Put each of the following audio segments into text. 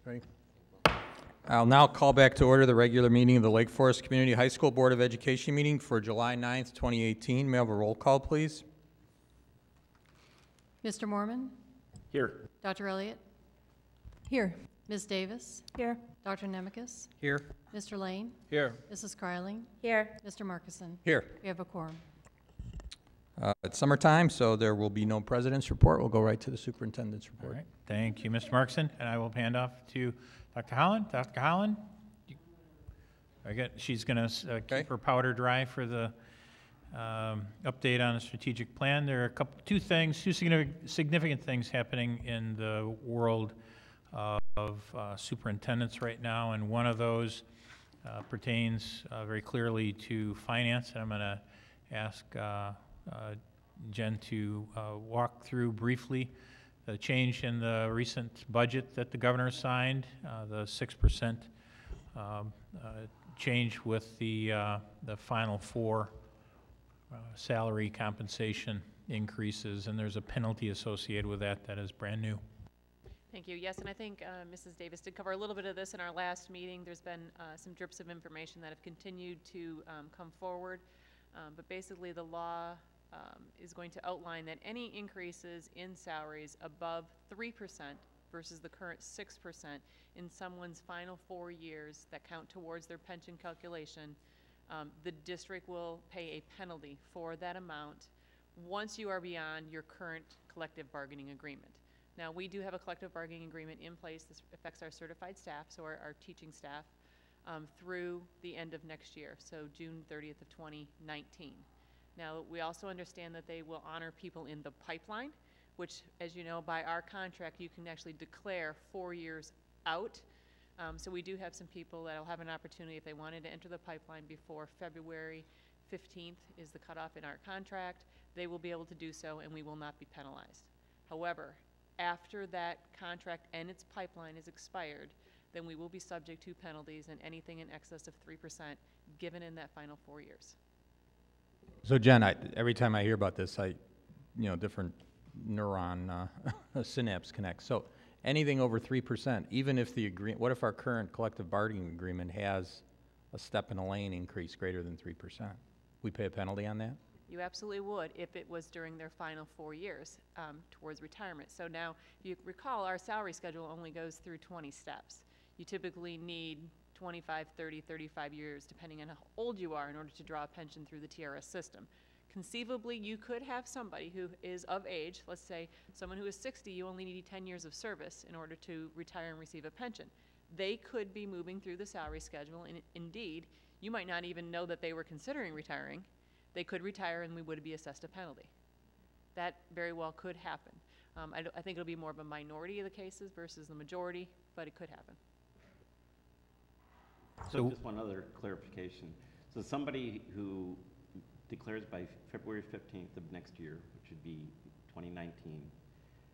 Ready? I'll now call back to order the regular meeting of the Lake Forest Community High School Board of Education meeting for July 9th, 2018. May I have a roll call, please? Mr. Mormon? Here. Dr. Elliott? Here. Ms. Davis? Here. Dr. Nemekis? Here. Mr. Lane? Here. Mrs. Kryling? Here. Mr. Markison? Here. We have a quorum. It's summertime, so there will be no president's report. We'll go right to the superintendent's report. All right. Thank you, Mr. Markson. And I will hand off to Dr. Holland. Dr. Holland? She's going to keep her powder dry for the update on the strategic plan. There are two significant things happening in the world of superintendents right now, and one of those pertains very clearly to finance. And I'm going to ask Jen to walk through briefly the change in the recent budget that the governor signed, the 6% change with the final four salary compensation increases, and there's a penalty associated with that that is brand new. Thank you. Yes, and I think Mrs. Davis did cover a little bit of this in our last meeting. There's been some drips of information that have continued to come forward, but basically the law is going to outline that any increases in salaries above 3% versus the current 6% in someone's final 4 years that count towards their pension calculation, the district will pay a penalty for that amount once you are beyond your current collective bargaining agreement. Now, we do have a collective bargaining agreement in place. This affects our certified staff, so our teaching staff, through the end of next year, so June 30th of 2019. Now, we also understand that they will honor people in the pipeline, which, as you know, by our contract, you can actually declare 4 years out. So we do have some people that will have an opportunity if they wanted to enter the pipeline before February 15th is the cutoff in our contract. They will be able to do so, and we will not be penalized. However, after that contract and its pipeline is expired, then we will be subject to penalties and anything in excess of 3% given in that final 4 years. So Jen, every time I hear about this, different neuron synapse connect. So anything over 3%, even if the what if our current collective bargaining agreement has a step in a lane increase greater than 3%? We pay a penalty on that? You absolutely would if it was during their final 4 years towards retirement. So now, if you recall, our salary schedule only goes through 20 steps. You typically need 25, 30, 35 years, depending on how old you are, in order to draw a pension through the TRS system. Conceivably, you could have somebody who is of age, let's say someone who is 60, you only need 10 years of service in order to retire and receive a pension. They could be moving through the salary schedule, and indeed, you might not even know that they were considering retiring. They could retire and we would be assessed a penalty. That very well could happen. I think it'll be more of a minority of the cases versus the majority, but it could happen. So just one other clarification. So somebody who declares by February 15th of next year, which would be 2019,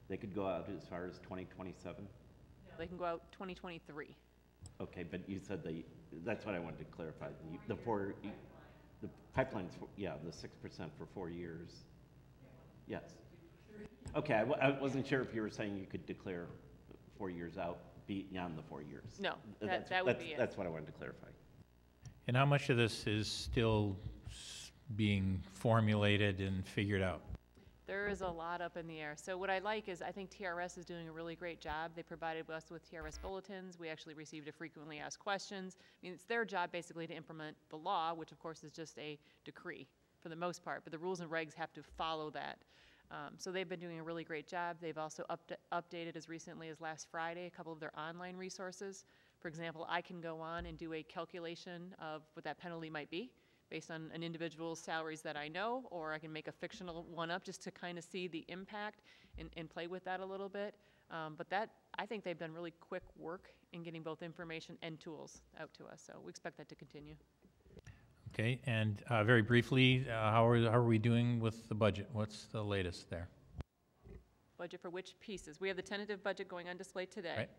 they could go out as far as 2027? No, they can go out 2023. Okay, but you said that's what I wanted to clarify. The pipeline's, yeah, the 6% for 4 years. Yes. Okay, I wasn't sure if you were saying you could declare 4 years out beyond the 4 years. No, that would be it. That's what I wanted to clarify. And how much of this is still being formulated and figured out? There is a lot up in the air. So what I like is I think TRS is doing a really great job. They provided us with TRS bulletins. We actually received a frequently asked questions. I mean, it's their job basically to implement the law, which of course is just a decree for the most part, but the rules and regs have to follow that. So they've been doing a really great job. They've also updated as recently as last Friday a couple of their online resources. For example, I can go on and do a calculation of what that penalty might be based on an individual's salaries that I know, or I can make a fictional one up just to kind of see the impact and play with that a little bit. But I think they've done really quick work in getting both information and tools out to us. So we expect that to continue. Okay, and very briefly, how are we doing with the budget? What's the latest there? Budget for which pieces? We have the tentative budget going on display today. Right.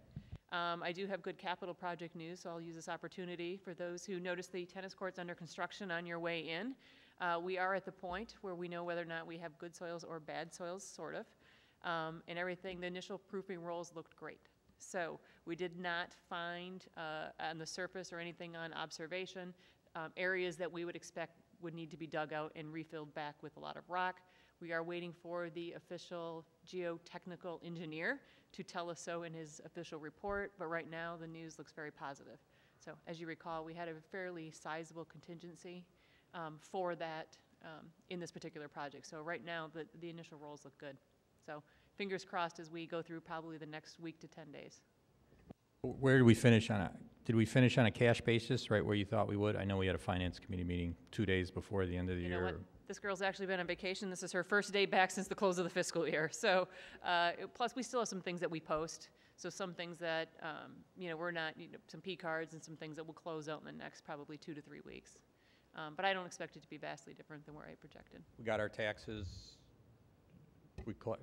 I do have good capital project news, so I'll use this opportunity for those who notice the tennis courts under construction on your way in. We are at the point where we know whether or not we have good soils or bad soils, sort of, and everything. The initial proofing rolls looked great. So we did not find on the surface or anything on observation areas that we would expect would need to be dug out and refilled back with a lot of rock. We are waiting for the official geotechnical engineer to tell us so in his official report, but right now the news looks very positive. So as you recall, we had a fairly sizable contingency for that in this particular project. So right now the initial rolls look good. So fingers crossed as we go through probably the next week to 10 days. Where did we finish on did we finish on a cash basis, right where you thought we would? I know we had a finance committee meeting 2 days before the end of the You year. know what? This girl's actually been on vacation. This is her first day back since the close of the fiscal year. So, plus we still have some things that we post. So some things that, we're not, some P cards and some things that will close out in the next probably 2 to 3 weeks. But I don't expect it to be vastly different than where I projected. We got our taxes.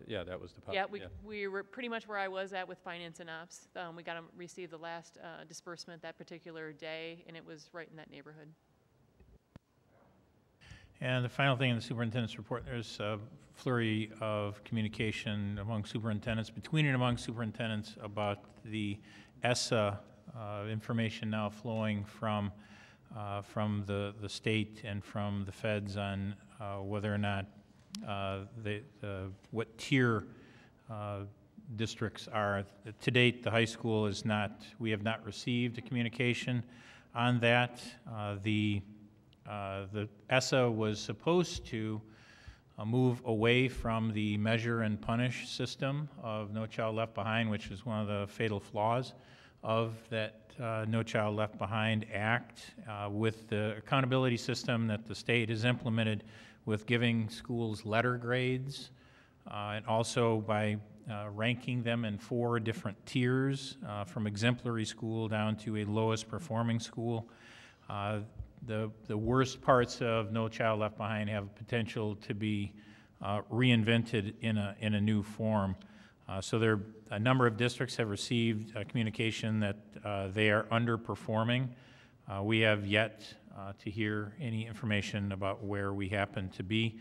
Yeah, that was the. Yeah, we were pretty much where I was at with finance and ops. We got to receive the last disbursement that particular day, and it was right in that neighborhood. And the final thing in the superintendent's report, there's a flurry of communication among superintendents, between and among superintendents, about the ESSA information now flowing from the state and from the feds on whether or not what tier districts are. To date, the high school is not, we have not received a communication on that. The ESSA was supposed to move away from the measure and punish system of No Child Left Behind, which is one of the fatal flaws of that No Child Left Behind Act, with the accountability system that the state has implemented with giving schools letter grades, and also by ranking them in 4 different tiers, from exemplary school down to a lowest performing school. The worst parts of No Child Left Behind have potential to be reinvented in a new form. So a number of districts have received communication that they are underperforming. We have yet to hear any information about where we happen to be.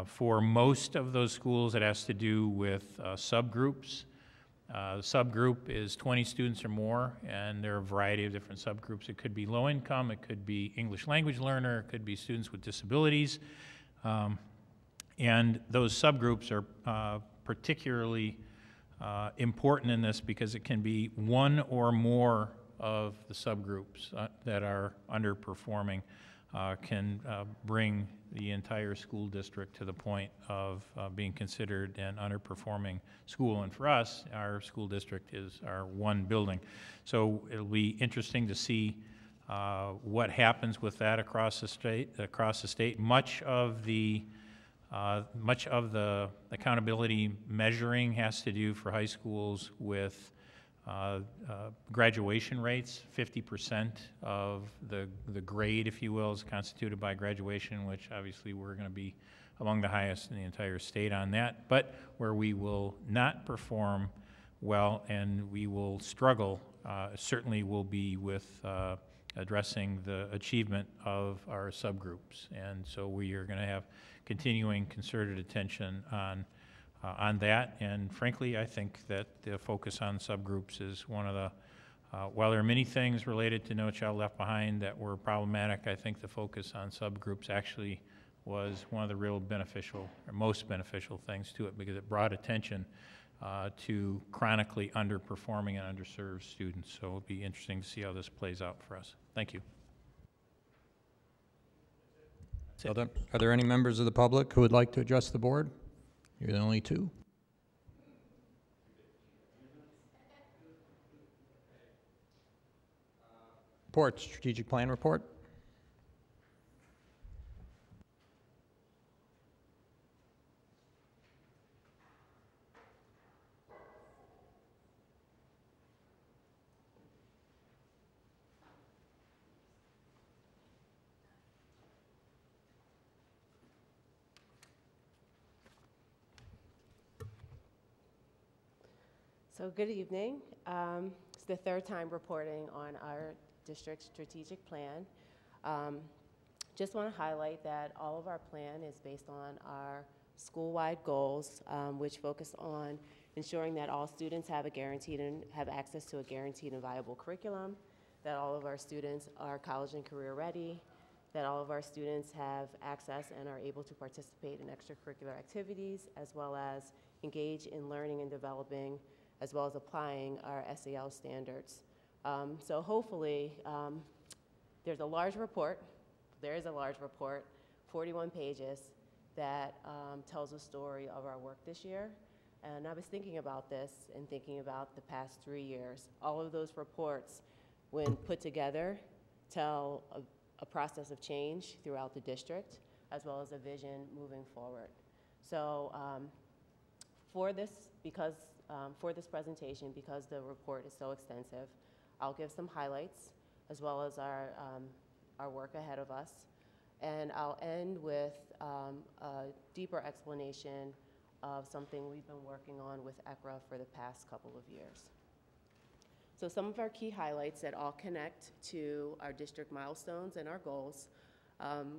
For most of those schools, it has to do with subgroups. The subgroup is 20 students or more, and there are a variety of different subgroups. It could be low income, it could be English language learner, it could be students with disabilities. And those subgroups are particularly important in this because it can be one or more of the subgroups that are underperforming can bring the entire school district to the point of being considered an underperforming school. And for us, our school district is our one building. So it'll be interesting to see what happens with that across the state. Much of the accountability measuring has to do for high schools with graduation rates. 50% of the grade, if you will, is constituted by graduation, which obviously we're going to be among the highest in the entire state on that. But where we will not perform well and we will struggle, certainly will be with addressing the achievement of our subgroups. And so we are going to have continuing concerted attention on that, and frankly, I think that the focus on subgroups is one of the, while there are many things related to No Child Left Behind that were problematic, I think the focus on subgroups actually was one of the real beneficial, or most beneficial things to it, because it brought attention to chronically underperforming and underserved students. So it'll be interesting to see how this plays out for us. Thank you. Are there any members of the public who would like to address the board? You're the only 2. Report, strategic plan report. So good evening. It's the 3rd time reporting on our district's strategic plan. Just want to highlight that all of our plan is based on our school-wide goals, which focus on ensuring that all students have access to a guaranteed and viable curriculum, that all of our students are college and career ready, that all of our students have access and are able to participate in extracurricular activities, as well as engage in learning and developing, as well as applying our SAL standards. So hopefully, there is a large report, 41 pages, that tells a story of our work this year. And I was thinking about this and thinking about the past 3 years. All of those reports, when put together, tell a process of change throughout the district, as well as a vision moving forward. So for this presentation, because the report is so extensive, I'll give some highlights, as well as our work ahead of us. And I'll end with a deeper explanation of something we've been working on with Accra for the past couple of years. So some of our key highlights that all connect to our district milestones and our goals.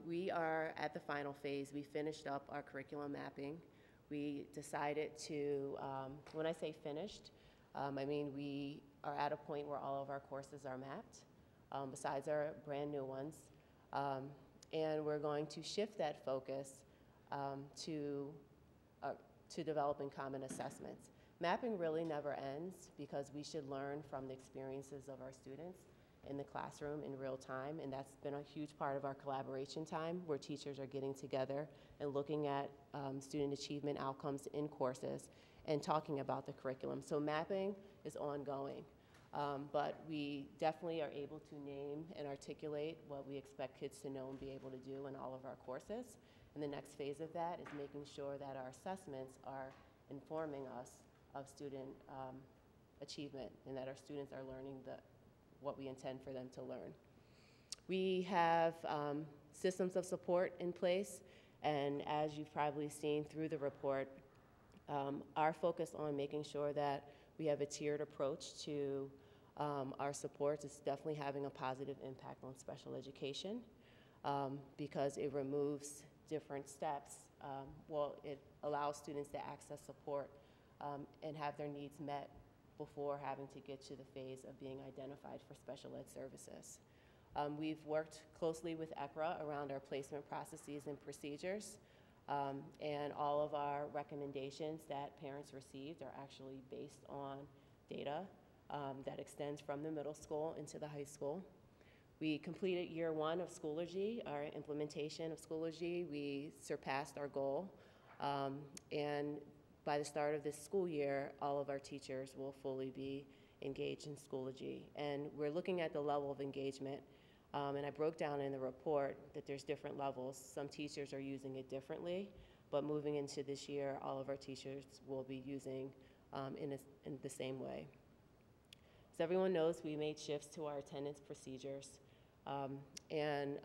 We are at the final phase. We finished up our curriculum mapping. We decided to, when I say finished, I mean we are at a point where all of our courses are mapped, besides our brand new ones. And we're going to shift that focus to developing common assessments. Mapping really never ends because we should learn from the experiences of our students in the classroom in real time, and that's been a huge part of our collaboration time, where teachers are getting together and looking at student achievement outcomes in courses and talking about the curriculum. So mapping is ongoing, but we definitely are able to name and articulate what we expect kids to know and be able to do in all of our courses. And the next phase of that is making sure that our assessments are informing us of student achievement, and that our students are learning what we intend for them to learn. We have systems of support in place, and as you've probably seen through the report, our focus on making sure that we have a tiered approach to our supports is definitely having a positive impact on special education, because it removes different steps. It allows students to access support and have their needs met before having to get to the phase of being identified for special ed services. We've worked closely with Accra around our placement processes and procedures, and all of our recommendations that parents received are actually based on data that extends from the middle school into the high school. We completed year 1 of Schoology, our implementation of Schoology. We surpassed our goal, and by the start of this school year, all of our teachers will fully be engaged in Schoology. And we're looking at the level of engagement, and I broke down in the report that there's different levels. Some teachers are using it differently, but moving into this year, all of our teachers will be using in the same way. As everyone knows, we made shifts to our attendance procedures, and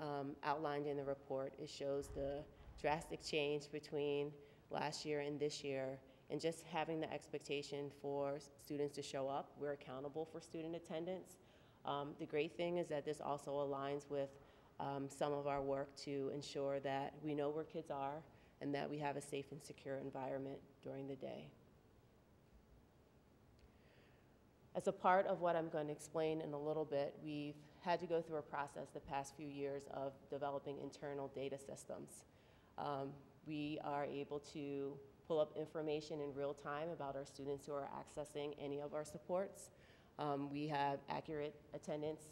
outlined in the report, it shows the drastic change between last year and this year, and just having the expectation for students to show up. We're accountable for student attendance. The great thing is that this also aligns with some of our work to ensure that we know where kids are and that we have a safe and secure environment during the day. As a part of what I'm going to explain in a little bit, we've had to go through a process the past few years of developing internal data systems. We are able to pull up information in real time about our students who are accessing any of our supports. We have accurate attendance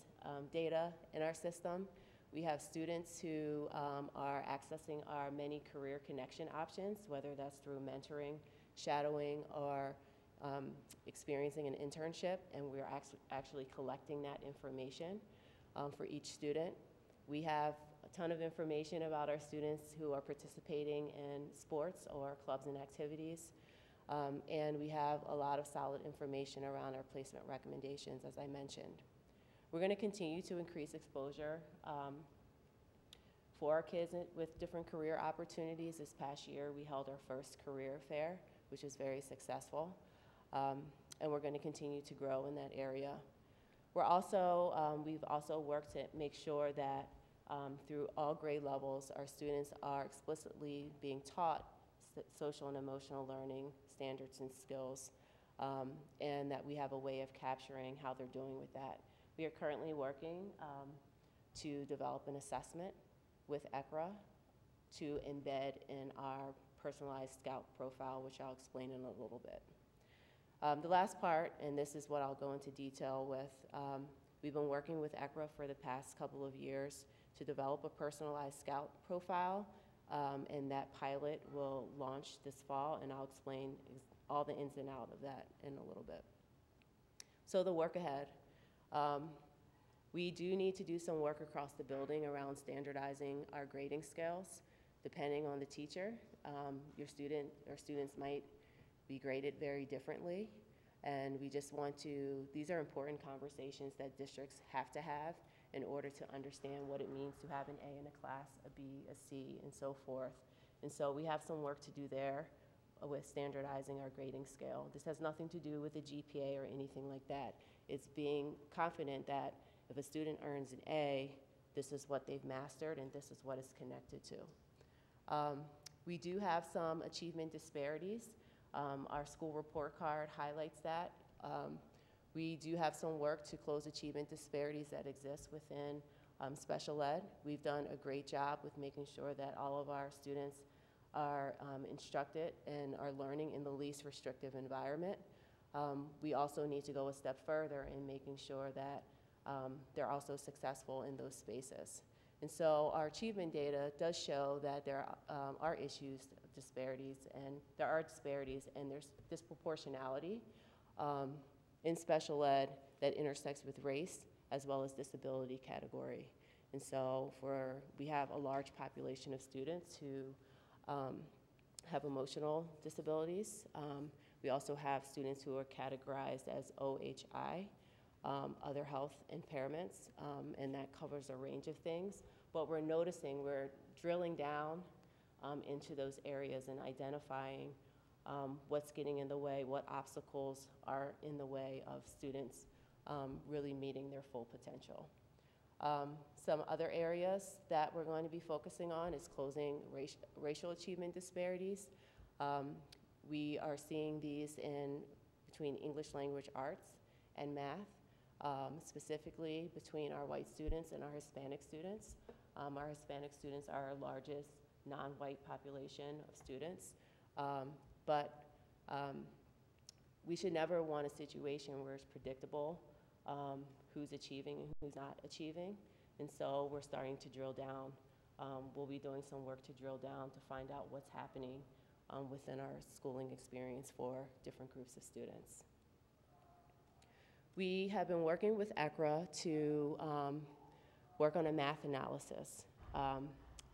data in our system. We have students who are accessing our many career connection options, whether that's through mentoring, shadowing, or experiencing an internship, and we're actually collecting that information for each student. We have a ton of information about our students who are participating in sports or clubs and activities, and we have a lot of solid information around our placement recommendations, as I mentioned. We're going to continue to increase exposure for our kids with different career opportunities. This past year, we held our first career fair, which was very successful, and we're going to continue to grow in that area. We've also worked to make sure that through all grade levels, our students are explicitly being taught social and emotional learning standards and skills and that we have a way of capturing how they're doing with that. We are currently working to develop an assessment with Accra to embed in our personalized scout profile, which I'll explain in a little bit. The last part, and this is what I'll go into detail with, we've been working with Accra for the past couple of years to develop a personalized scout profile, and that pilot will launch this fall, and I'll explain all the ins and outs of that in a little bit. So the work ahead. We do need to do some work across the building around standardizing our grading scales, depending on the teacher. Your student or students might be graded very differently, and we just want to, these are important conversations that districts have to have in order to understand what it means to have an A in a class, a B, a C, and so forth. And so we have some work to do there with standardizing our grading scale. This has nothing to do with the GPA or anything like that. It's being confident that if a student earns an A, this is what they've mastered and this is what it's connected to. We do have some achievement disparities. Our school report card highlights that. We do have some work to close achievement disparities that exist within special ed. We've done a great job with making sure that all of our students are instructed and are learning in the least restrictive environment. We also need to go a step further in making sure that they're also successful in those spaces. And so our achievement data does show that there are issues, disparities, and there are disparities and there's disproportionality in special ed that intersects with race as well as disability category. And so we have a large population of students who have emotional disabilities. We also have students who are categorized as OHI, other health impairments, and that covers a range of things. But we're noticing, we're drilling down into those areas and identifying what's getting in the way, what obstacles are in the way of students really meeting their full potential. Some other areas that we're going to be focusing on is closing racial achievement disparities. We are seeing these between English language arts and math, specifically between our white students and our Hispanic students. Our Hispanic students are our largest non-white population of students, but we should never want a situation where it's predictable who's achieving and who's not achieving. And so we're starting to drill down. We'll be doing some work to drill down to find out what's happening within our schooling experience for different groups of students. We have been working with Accra to work on a math analysis.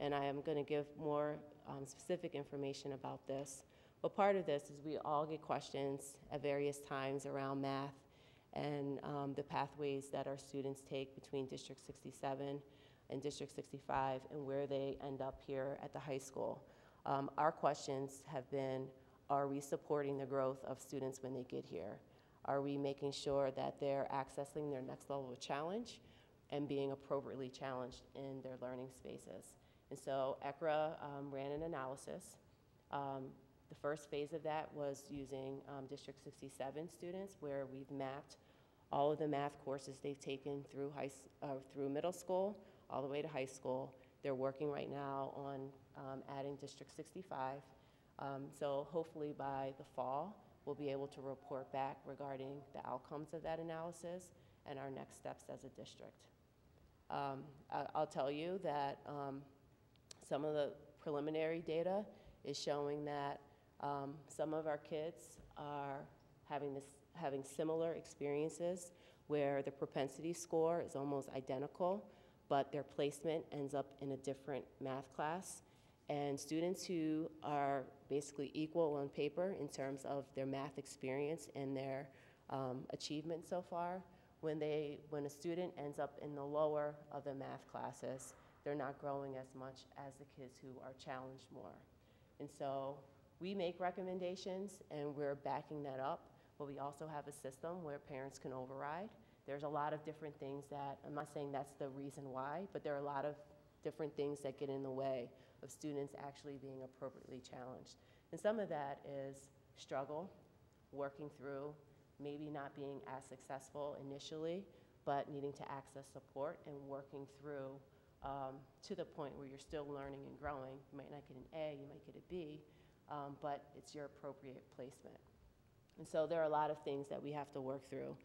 And I am going to give more specific information about this. But part of this is we all get questions at various times around math and the pathways that our students take between District 67 and District 65 and where they end up here at the high school. Our questions have been, are we supporting the growth of students when they get here? Are we making sure that they're accessing their next level of challenge and being appropriately challenged in their learning spaces? And so Accra ran an analysis. The first phase of that was using District 67 students, where we've mapped all of the math courses they've taken through middle school all the way to high school. They're working right now on adding District 65. So hopefully by the fall, we'll be able to report back regarding the outcomes of that analysis and our next steps as a district. I'll tell you that some of the preliminary data is showing that some of our kids are having similar experiences where the propensity score is almost identical, but their placement ends up in a different math class. And students who are basically equal on paper in terms of their math experience and their achievement so far, when a student ends up in the lower of the math classes, they're not growing as much as the kids who are challenged more. And so we make recommendations and we're backing that up, but we also have a system where parents can override. There's a lot of different things that, I'm not saying that's the reason why, but there are a lot of different things that get in the way of students actually being appropriately challenged. And some of that is struggle. working through maybe not being as successful initially, but needing to access support and working through to the point where you're still learning and growing. You might not get an A, you might get a B, but it's your appropriate placement. And so there are a lot of things that we have to work through.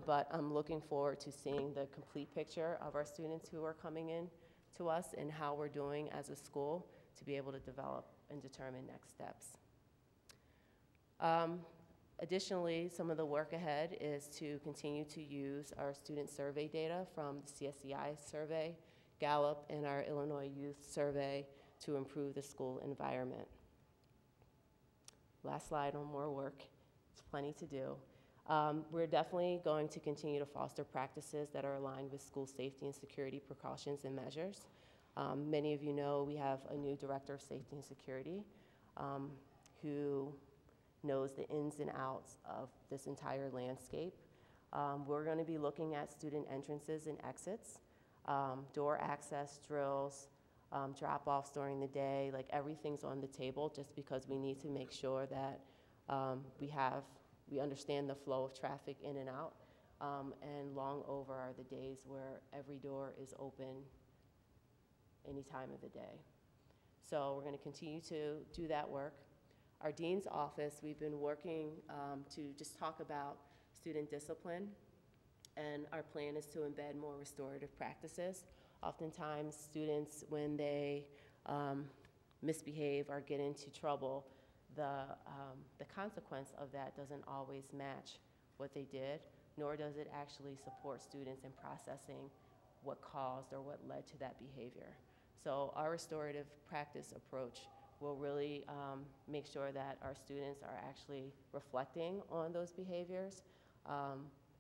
But I'm looking forward to seeing the complete picture of our students who are coming in to us and how we're doing as a school to be able to develop and determine next steps. Additionally, some of the work ahead is to continue to use our student survey data from the CSEI survey, Gallup, and our Illinois Youth Survey to improve the school environment. Last slide on more work. It's plenty to do. We're definitely going to continue to foster practices that are aligned with school safety and security precautions and measures. Many of you know we have a new director of safety and security who knows the ins and outs of this entire landscape. We're going to be looking at student entrances and exits, door access drills, drop-offs during the day, like everything's on the table just because we need to make sure that we understand the flow of traffic in and out, and long over are the days where every door is open any time of the day. So we're going to continue to do that work. Our dean's office, we've been working to just talk about student discipline, and our plan is to embed more restorative practices. Oftentimes, students, when they misbehave or get into trouble, the consequence of that doesn't always match what they did, nor does it actually support students in processing what caused or what led to that behavior. So our restorative practice approach will really make sure that our students are actually reflecting on those behaviors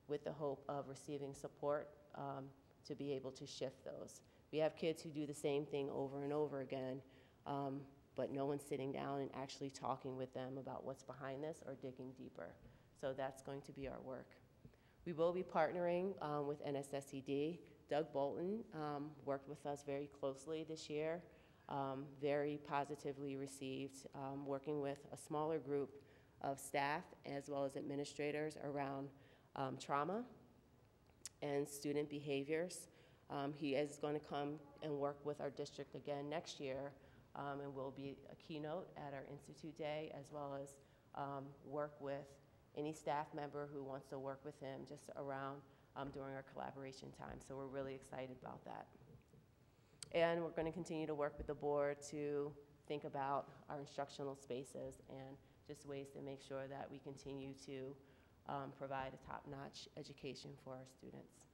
with the hope of receiving support to be able to shift those. We have kids who do the same thing over and over again, but no one's sitting down and actually talking with them about what's behind this or digging deeper. So that's going to be our work. We will be partnering with NSSED. Doug Bolton worked with us very closely this year, very positively received, working with a smaller group of staff as well as administrators around trauma and student behaviors. He is going to come and work with our district again next year, and will be a keynote at our Institute Day, as well as work with any staff member who wants to work with him just around during our collaboration time. So we're really excited about that. And we're going to continue to work with the board to think about our instructional spaces and just ways to make sure that we continue to provide a top-notch education for our students.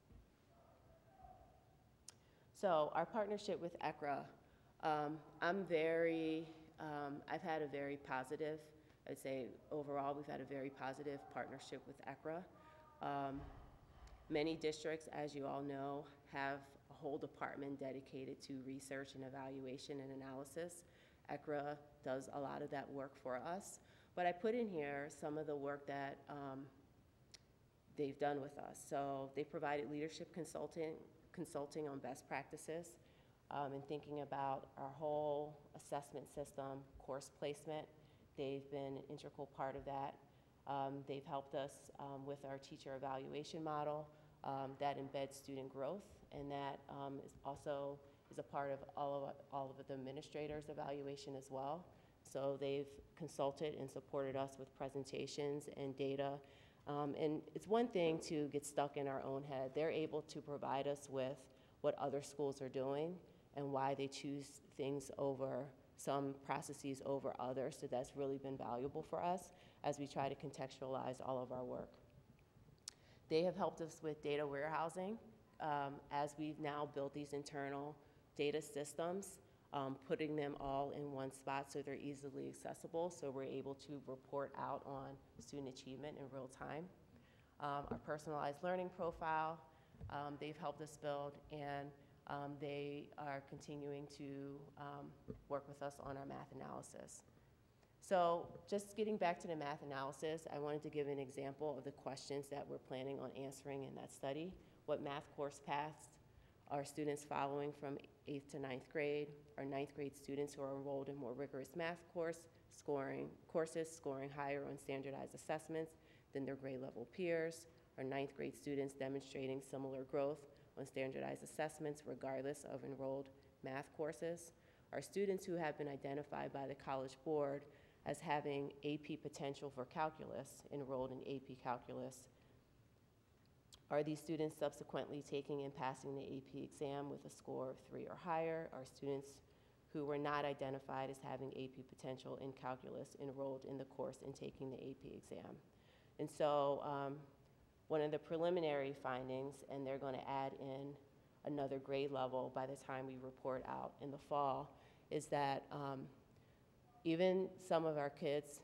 So our partnership with Accra, I've had a very positive, I'd say overall we've had a very positive partnership with Accra. Many districts, as you all know, have a whole department dedicated to research and evaluation and analysis. Accra does a lot of that work for us, but I put in here some of the work that they've done with us. So they provided leadership consulting on best practices, and thinking about our whole assessment system, course placement. They've been an integral part of that. They've helped us with our teacher evaluation model that embeds student growth, and that is also a part of all of the administrators' evaluation as well. So they've consulted and supported us with presentations and data. And it's one thing to get stuck in our own head. They're able to provide us with what other schools are doing and why they choose things over some processes over others. So that's really been valuable for us as we try to contextualize all of our work. They have helped us with data warehousing as we've now built these internal data systems, putting them all in one spot so they're easily accessible, so we're able to report out on student achievement in real time. Our personalized learning profile, they've helped us build, and they are continuing to work with us on our math analysis. So just getting back to the math analysis, I wanted to give an example of the questions that we're planning on answering in that study. What math course paths are students following from 8th to 9th grade? Are 9th grade students who are enrolled in more rigorous math course scoring higher on standardized assessments than their grade level peers, our ninth grade students demonstrating similar growth on standardized assessments regardless of enrolled math courses, our students who have been identified by the College Board as having AP potential for calculus, enrolled in AP calculus. Are these students subsequently taking and passing the AP exam with a score of 3 or higher? Are students who were not identified as having AP potential in calculus enrolled in the course and taking the AP exam? And so one of the preliminary findings, and they're going to add in another grade level by the time we report out in the fall, is that even some of our kids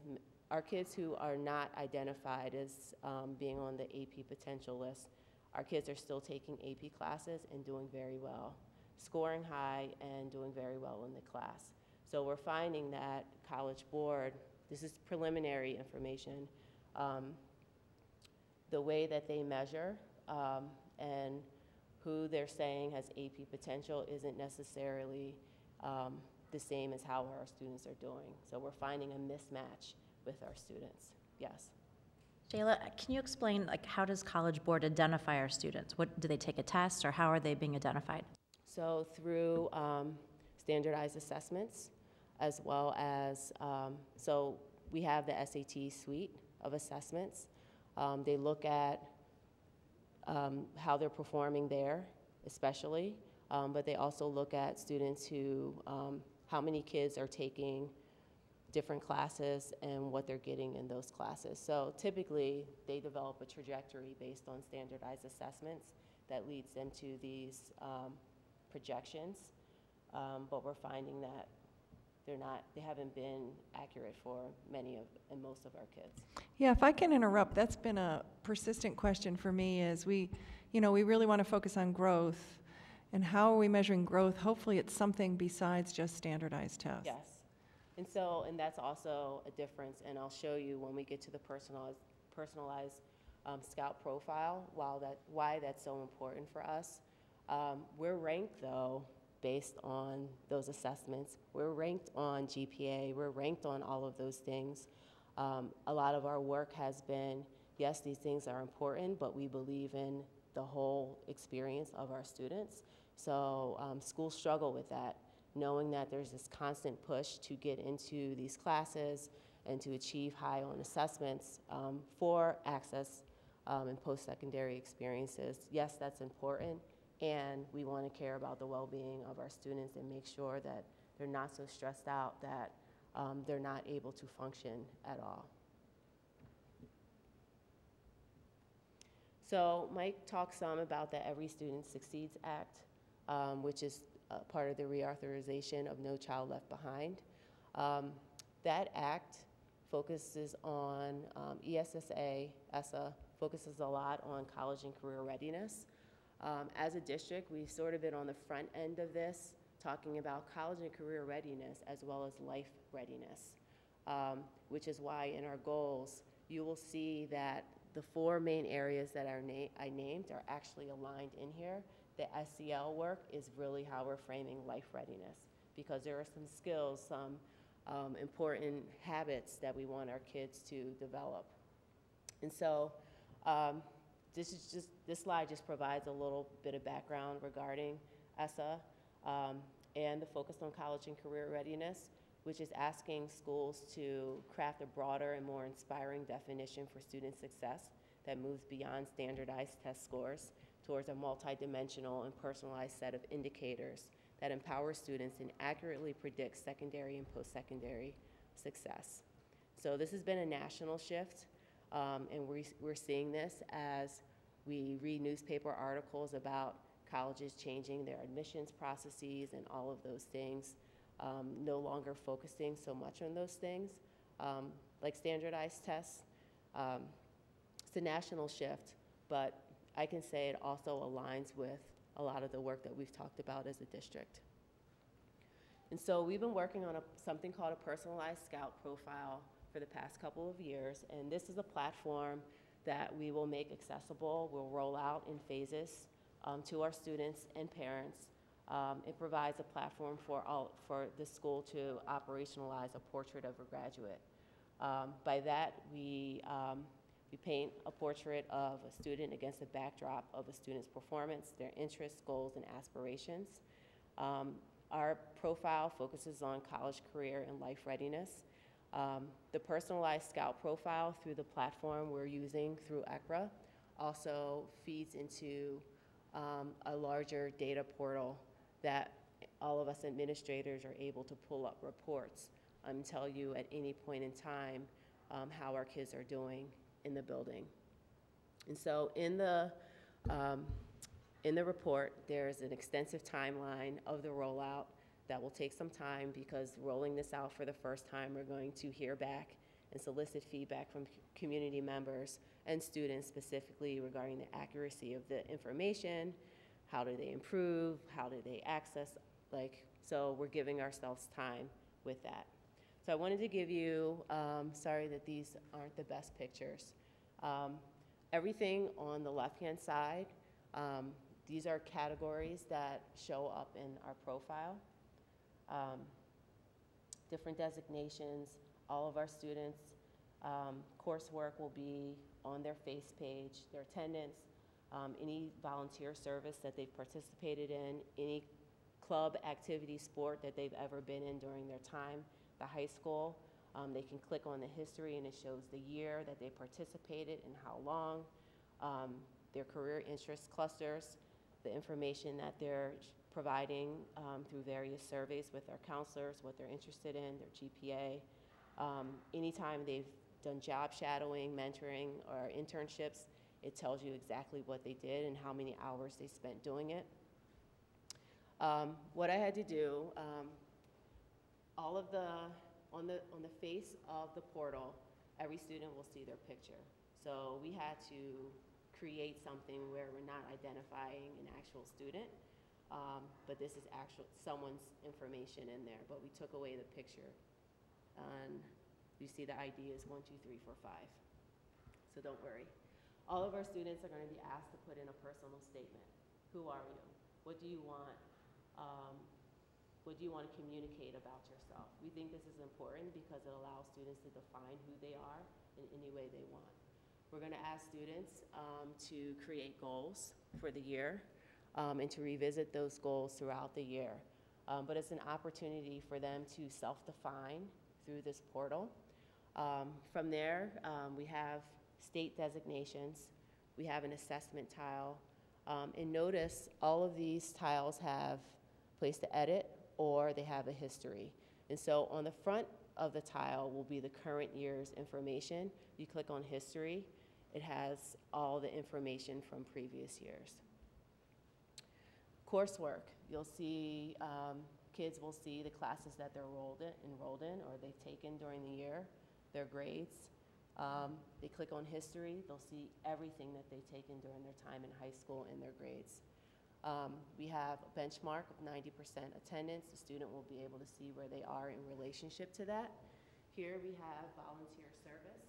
who are not identified as being on the AP potential list, our kids are still taking AP classes and doing very well, scoring high and doing very well in the class. So we're finding that College Board, this is preliminary information, the way that they measure and who they're saying has AP potential isn't necessarily the same as how our students are doing. So we're finding a mismatch with our students. Yes. Shayla, can you explain, like, how does College Board identify our students? What, do they take a test, or how are they being identified? So through standardized assessments, as well as, so we have the SAT suite of assessments. They look at how they're performing there, especially, but they also look at students who, how many kids are taking different classes and what they're getting in those classes. So typically, they develop a trajectory based on standardized assessments that leads them to these projections, but we're finding that they haven't been accurate for many of, and most of our kids. Yeah, if I can interrupt, that's been a persistent question for me, is we really want to focus on growth, and how are we measuring growth? Hopefully it's something besides just standardized tests. Yes. And that's also a difference, and I'll show you when we get to the personalized scout profile, why that's so important for us. We're ranked, though, based on those assessments. We're ranked on GPA. We're ranked on all of those things. A lot of our work has been, yes, these things are important, but we believe in the whole experience of our students. So schools struggle with that, knowing that there's this constant push to get into these classes and to achieve high on assessments for access and post-secondary experiences. Yes, that's important, and we want to care about the well-being of our students and make sure that they're not so stressed out that they're not able to function at all. So Mike talked some about the Every Student Succeeds Act, which is part of the reauthorization of No Child Left Behind. That act focuses on ESSA focuses a lot on college and career readiness. As a district, we've sort of been on the front end of this, talking about college and career readiness as well as life readiness, which is why in our goals, you will see that the 4 main areas that I named are actually aligned in here. The SEL work is really how we're framing life readiness, because there are some skills, some important habits that we want our kids to develop. And so this slide just provides a little bit of background regarding ESSA and the focus on college and career readiness, which is asking schools to craft a broader and more inspiring definition for student success that moves beyond standardized test scores towards a multidimensional and personalized set of indicators that empower students and accurately predict secondary and post-secondary success. So this has been a national shift, and we're seeing this as we read newspaper articles about colleges changing their admissions processes and all of those things, no longer focusing so much on those things, like standardized tests. It's a national shift, but I can say it also aligns with a lot of the work that we've talked about as a district. And so we've been working on something called a personalized scout profile for the past couple of years, and this is a platform that we will make accessible. We'll roll out in phases to our students and parents It provides a platform for the school to operationalize a portrait of a graduate. By that, we paint a portrait of a student against a backdrop of a student's performance, their interests, goals, and aspirations. Our profile focuses on college, career, and life readiness. The personalized scout profile through the platform we're using through Accra also feeds into a larger data portal that all of us administrators are able to pull up reports and tell you at any point in time how our kids are doing in the building. And so in the report, there's an extensive timeline of the rollout that will take some time because rolling this out for the first time, we're going to hear back and solicit feedback from community members and students specifically regarding the accuracy of the information, how do they improve, how do they access, so we're giving ourselves time with that. So I wanted to give you, sorry that these aren't the best pictures. Everything on the left-hand side, these are categories that show up in our profile. Different designations, all of our students, coursework will be on their face page, their attendance, any volunteer service that they've participated in, any club activity, sport that they've ever been in during their time, the high school. They can click on the history and it shows the year that they participated and how long, their career interest clusters, the information that they're providing through various surveys with their counselors, what they're interested in, their GPA. Anytime they've done job shadowing, mentoring, or internships, it tells you exactly what they did and how many hours they spent doing it. What I had to do, all of on the face of the portal, every student will see their picture. So we had to create something where we're not identifying an actual student, but this is someone's information in there, but we took away the picture. And you see the ID is 1, 2, 3, 4, 5. So don't worry. All of our students are going to be asked to put in a personal statement. Who are you? What do you want? What do you want to communicate about yourself? We think this is important because it allows students to define who they are in any way they want. We're going to ask students to create goals for the year and to revisit those goals throughout the year. But it's an opportunity for them to self-define through this portal. From there, we have state designations. We have an assessment tile. And notice all of these tiles have a place to edit or they have a history. And so on the front of the tile will be the current year's information. You click on history, it has all the information from previous years. Coursework, you'll see, kids will see the classes that they're enrolled in or they've taken during the year, their grades. They click on history, they'll see everything that they've taken during their time in high school and their grades. We have a benchmark of 90% attendance. The student will be able to see where they are in relationship to that. Here we have volunteer service.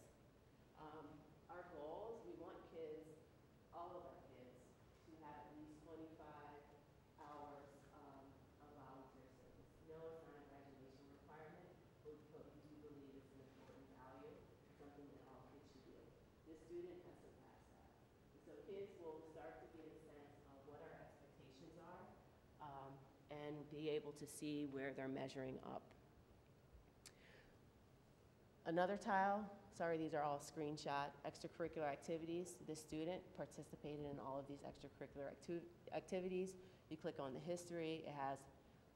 Our goals, we want kids, all of our kids, to have at least 25 hours of volunteer service. No, it's not a graduation requirement, but we do believe it's an important value, something that all kids should do. This student has surpassed that. And so kids will start to get a sense of what our expectations are and be able to see where they're measuring up. Another tile, sorry, these are all screenshot, extracurricular activities. The student participated in all of these extracurricular activities. You click on the history, it has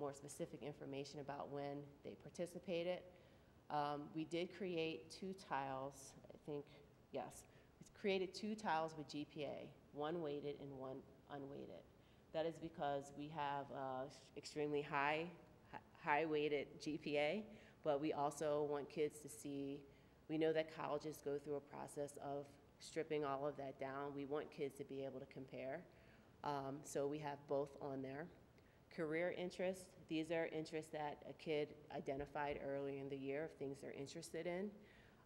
more specific information about when they participated. We did create 2 tiles, I think, yes. We created 2 tiles with GPA, one weighted and one unweighted. That is because we have extremely high weighted GPA, but we also want kids to see, we know that colleges go through a process of stripping all of that down. We want kids to be able to compare. So we have both on there. Career interests, these are interests that a kid identified early in the year of things they're interested in,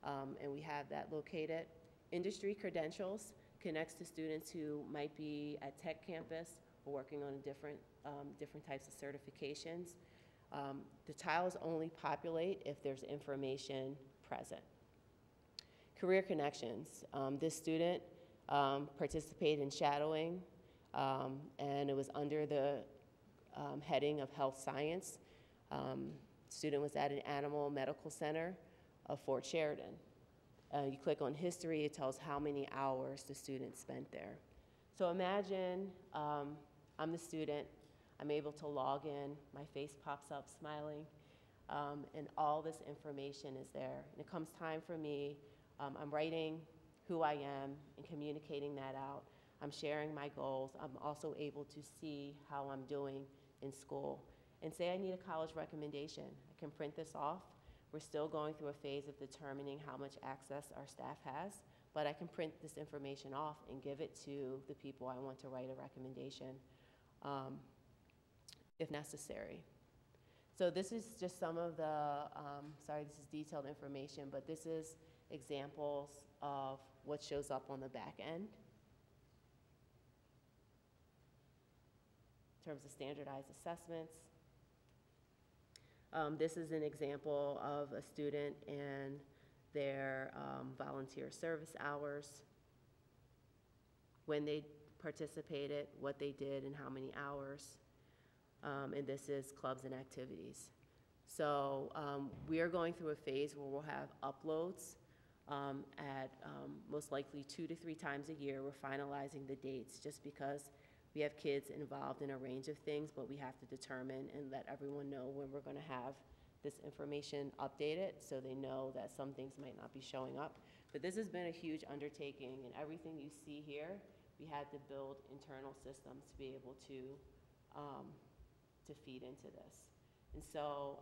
and we have that located. Industry credentials, connects to students who might be at tech campus or working on different types of certifications. The tiles only populate if there's information present. Career connections. This student participated in shadowing, and it was under the heading of health science. Student was at an animal medical center of Fort Sheridan. You click on history, it tells how many hours the student spent there. So imagine I'm the student, I'm able to log in, my face pops up smiling, and all this information is there. And it comes time for me, I'm writing who I am and communicating that out. I'm sharing my goals. I'm also able to see how I'm doing in school. And say I need a college recommendation, I can print this off. We're still going through a phase of determining how much access our staff has, but I can print this information off and give it to the people I want to write a recommendation, if necessary. So this is just some of the, sorry, this is detailed information, but this is examples of what shows up on the back end in terms of standardized assessments. This is an example of a student and their volunteer service hours, when they participated, what they did, and how many hours. And this is clubs and activities. So we are going through a phase where we'll have uploads at most likely 2 to 3 times a year. We're finalizing the dates just because we have kids involved in a range of things, but we have to determine and let everyone know when we're going to have this information updated so they know that some things might not be showing up. But this has been a huge undertaking, and everything you see here, we had to build internal systems to be able to feed into this. And so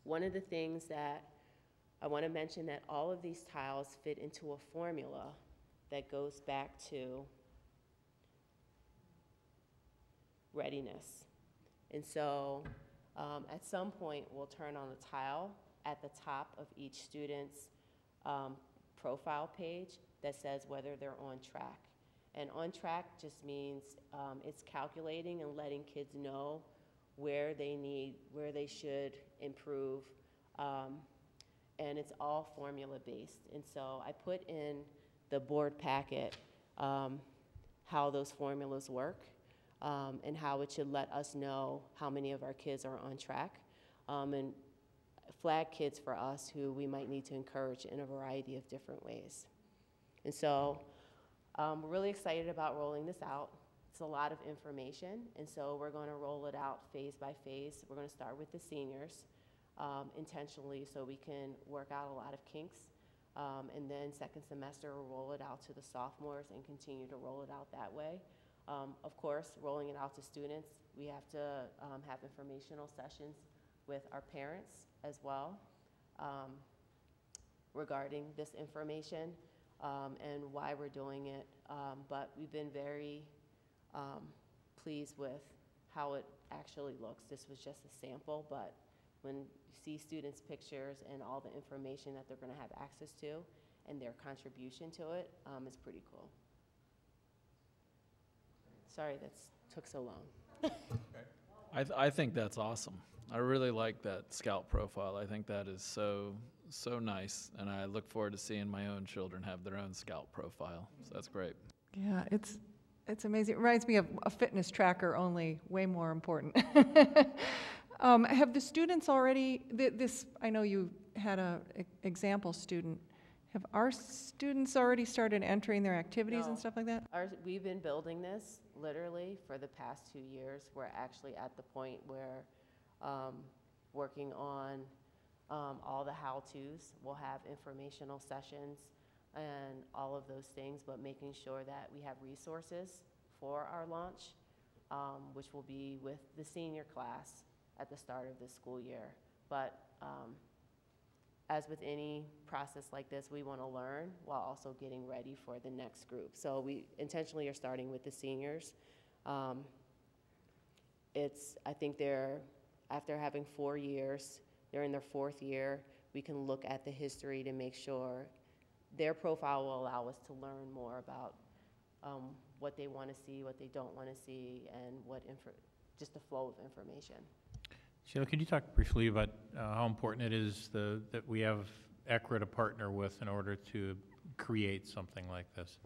one of the things that I want to mention, that all of these tiles fit into a formula that goes back to readiness. And so at some point, we'll turn on a tile at the top of each student's profile page that says whether they're on track. And on track just means it's calculating and letting kids know where they should improve. And it's all formula based. And so I put in the board packet how those formulas work. And how it should let us know how many of our kids are on track, and flag kids for us who we might need to encourage in a variety of different ways. And so we're really excited about rolling this out. It's a lot of information, and so we're going to roll it out phase by phase. We're going to start with the seniors intentionally so we can work out a lot of kinks. And then second semester, we'll roll it out to the sophomores and continue to roll it out that way. Of course, rolling it out to students, we have to have informational sessions with our parents as well regarding this information and why we're doing it. But we've been very pleased with how it actually looks. This was just a sample, but when you see students' pictures and all the information that they're going to have access to and their contribution to it, it's pretty cool. Sorry that took so long. I think that's awesome. I really like that scout profile. I think that is so nice, and I look forward to seeing my own children have their own scout profile. So that's great. Yeah, it's amazing. It reminds me of a fitness tracker, only way more important. Have the students already, I know you had an example student. Have our students already started entering their activities and stuff like that? We've been building this literally for the past 2 years. We're actually at the point where working on all the how-tos. We'll have informational sessions and all of those things, but making sure that we have resources for our launch, which will be with the senior class at the start of this school year. But as with any process like this, we want to learn while also getting ready for the next group. So we intentionally are starting with the seniors. I think after having 4 years, they're in their 4th year, we can look at the history to make sure their profile will allow us to learn more about what they want to see, what they don't want to see, and just the flow of information. Sheila, could you talk briefly about how important it is that we have Accra to partner with in order to create something like this?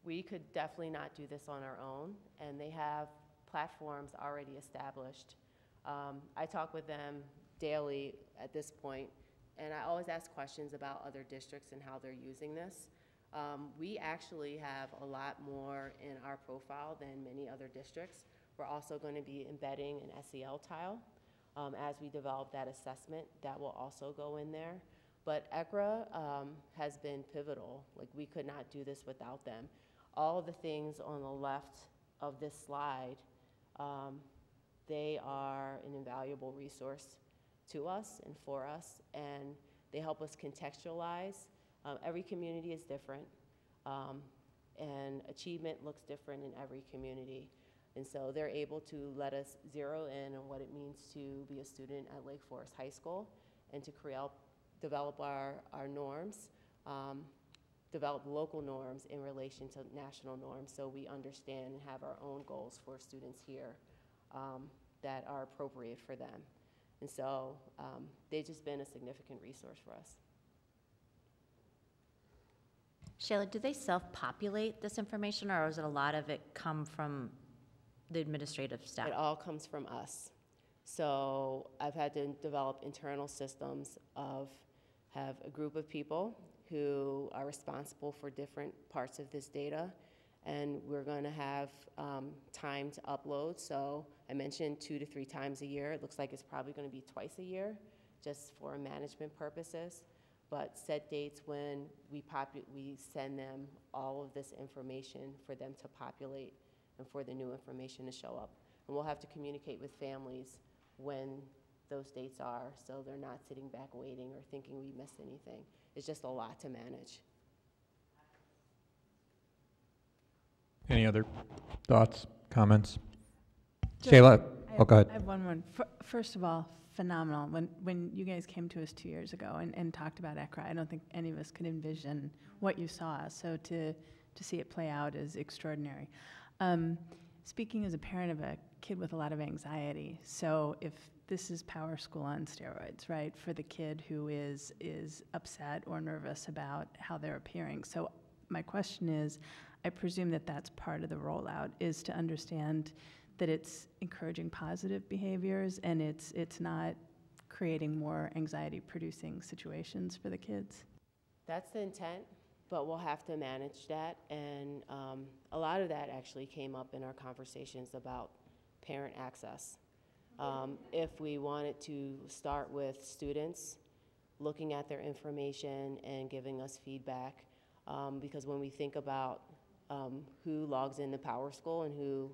We could definitely not do this on our own, and they have platforms already established. I talk with them daily at this point, and I always ask questions about other districts and how they're using this. We actually have a lot more in our profile than many other districts. We're also going to be embedding an SEL tile as we develop that assessment. That will also go in there. But Accra has been pivotal. Like, we could not do this without them. All of the things on the left of this slide, they are an invaluable resource to us and for us, and they help us contextualize. Every community is different, and achievement looks different in every community. And so they're able to let us zero in on what it means to be a student at Lake Forest High School and to develop our norms, develop local norms in relation to national norms, so we understand and have our own goals for students here that are appropriate for them. And so they've just been a significant resource for us. Shayla, do they self-populate this information, or does a lot of it come from the administrative staff? It all comes from us. So I've had to develop internal systems have a group of people who are responsible for different parts of this data, and we're going to have time to upload. So I mentioned 2 to 3 times a year. It looks like it's probably going to be twice a year, just for management purposes. But set dates when we send them all of this information for them to populate and for the new information to show up. And we'll have to communicate with families when those dates are, so they're not sitting back waiting or thinking we missed anything. It's just a lot to manage. Any other thoughts, comments? Shayla, go ahead. I have one. First of all, phenomenal. When you guys came to us 2 years ago and talked about Accra, I don't think any of us could envision what you saw. So to see it play out is extraordinary. Speaking as a parent of a kid with a lot of anxiety, so if this is power school on steroids, right, for the kid who is upset or nervous about how they're appearing. So my question is, I presume that that's part of the rollout, is to understand that it's encouraging positive behaviors and it's not creating more anxiety-producing situations for the kids. That's the intent, but we'll have to manage that. And a lot of that actually came up in our conversations about parent access. If we wanted to start with students looking at their information and giving us feedback, because when we think about who logs into Power School and who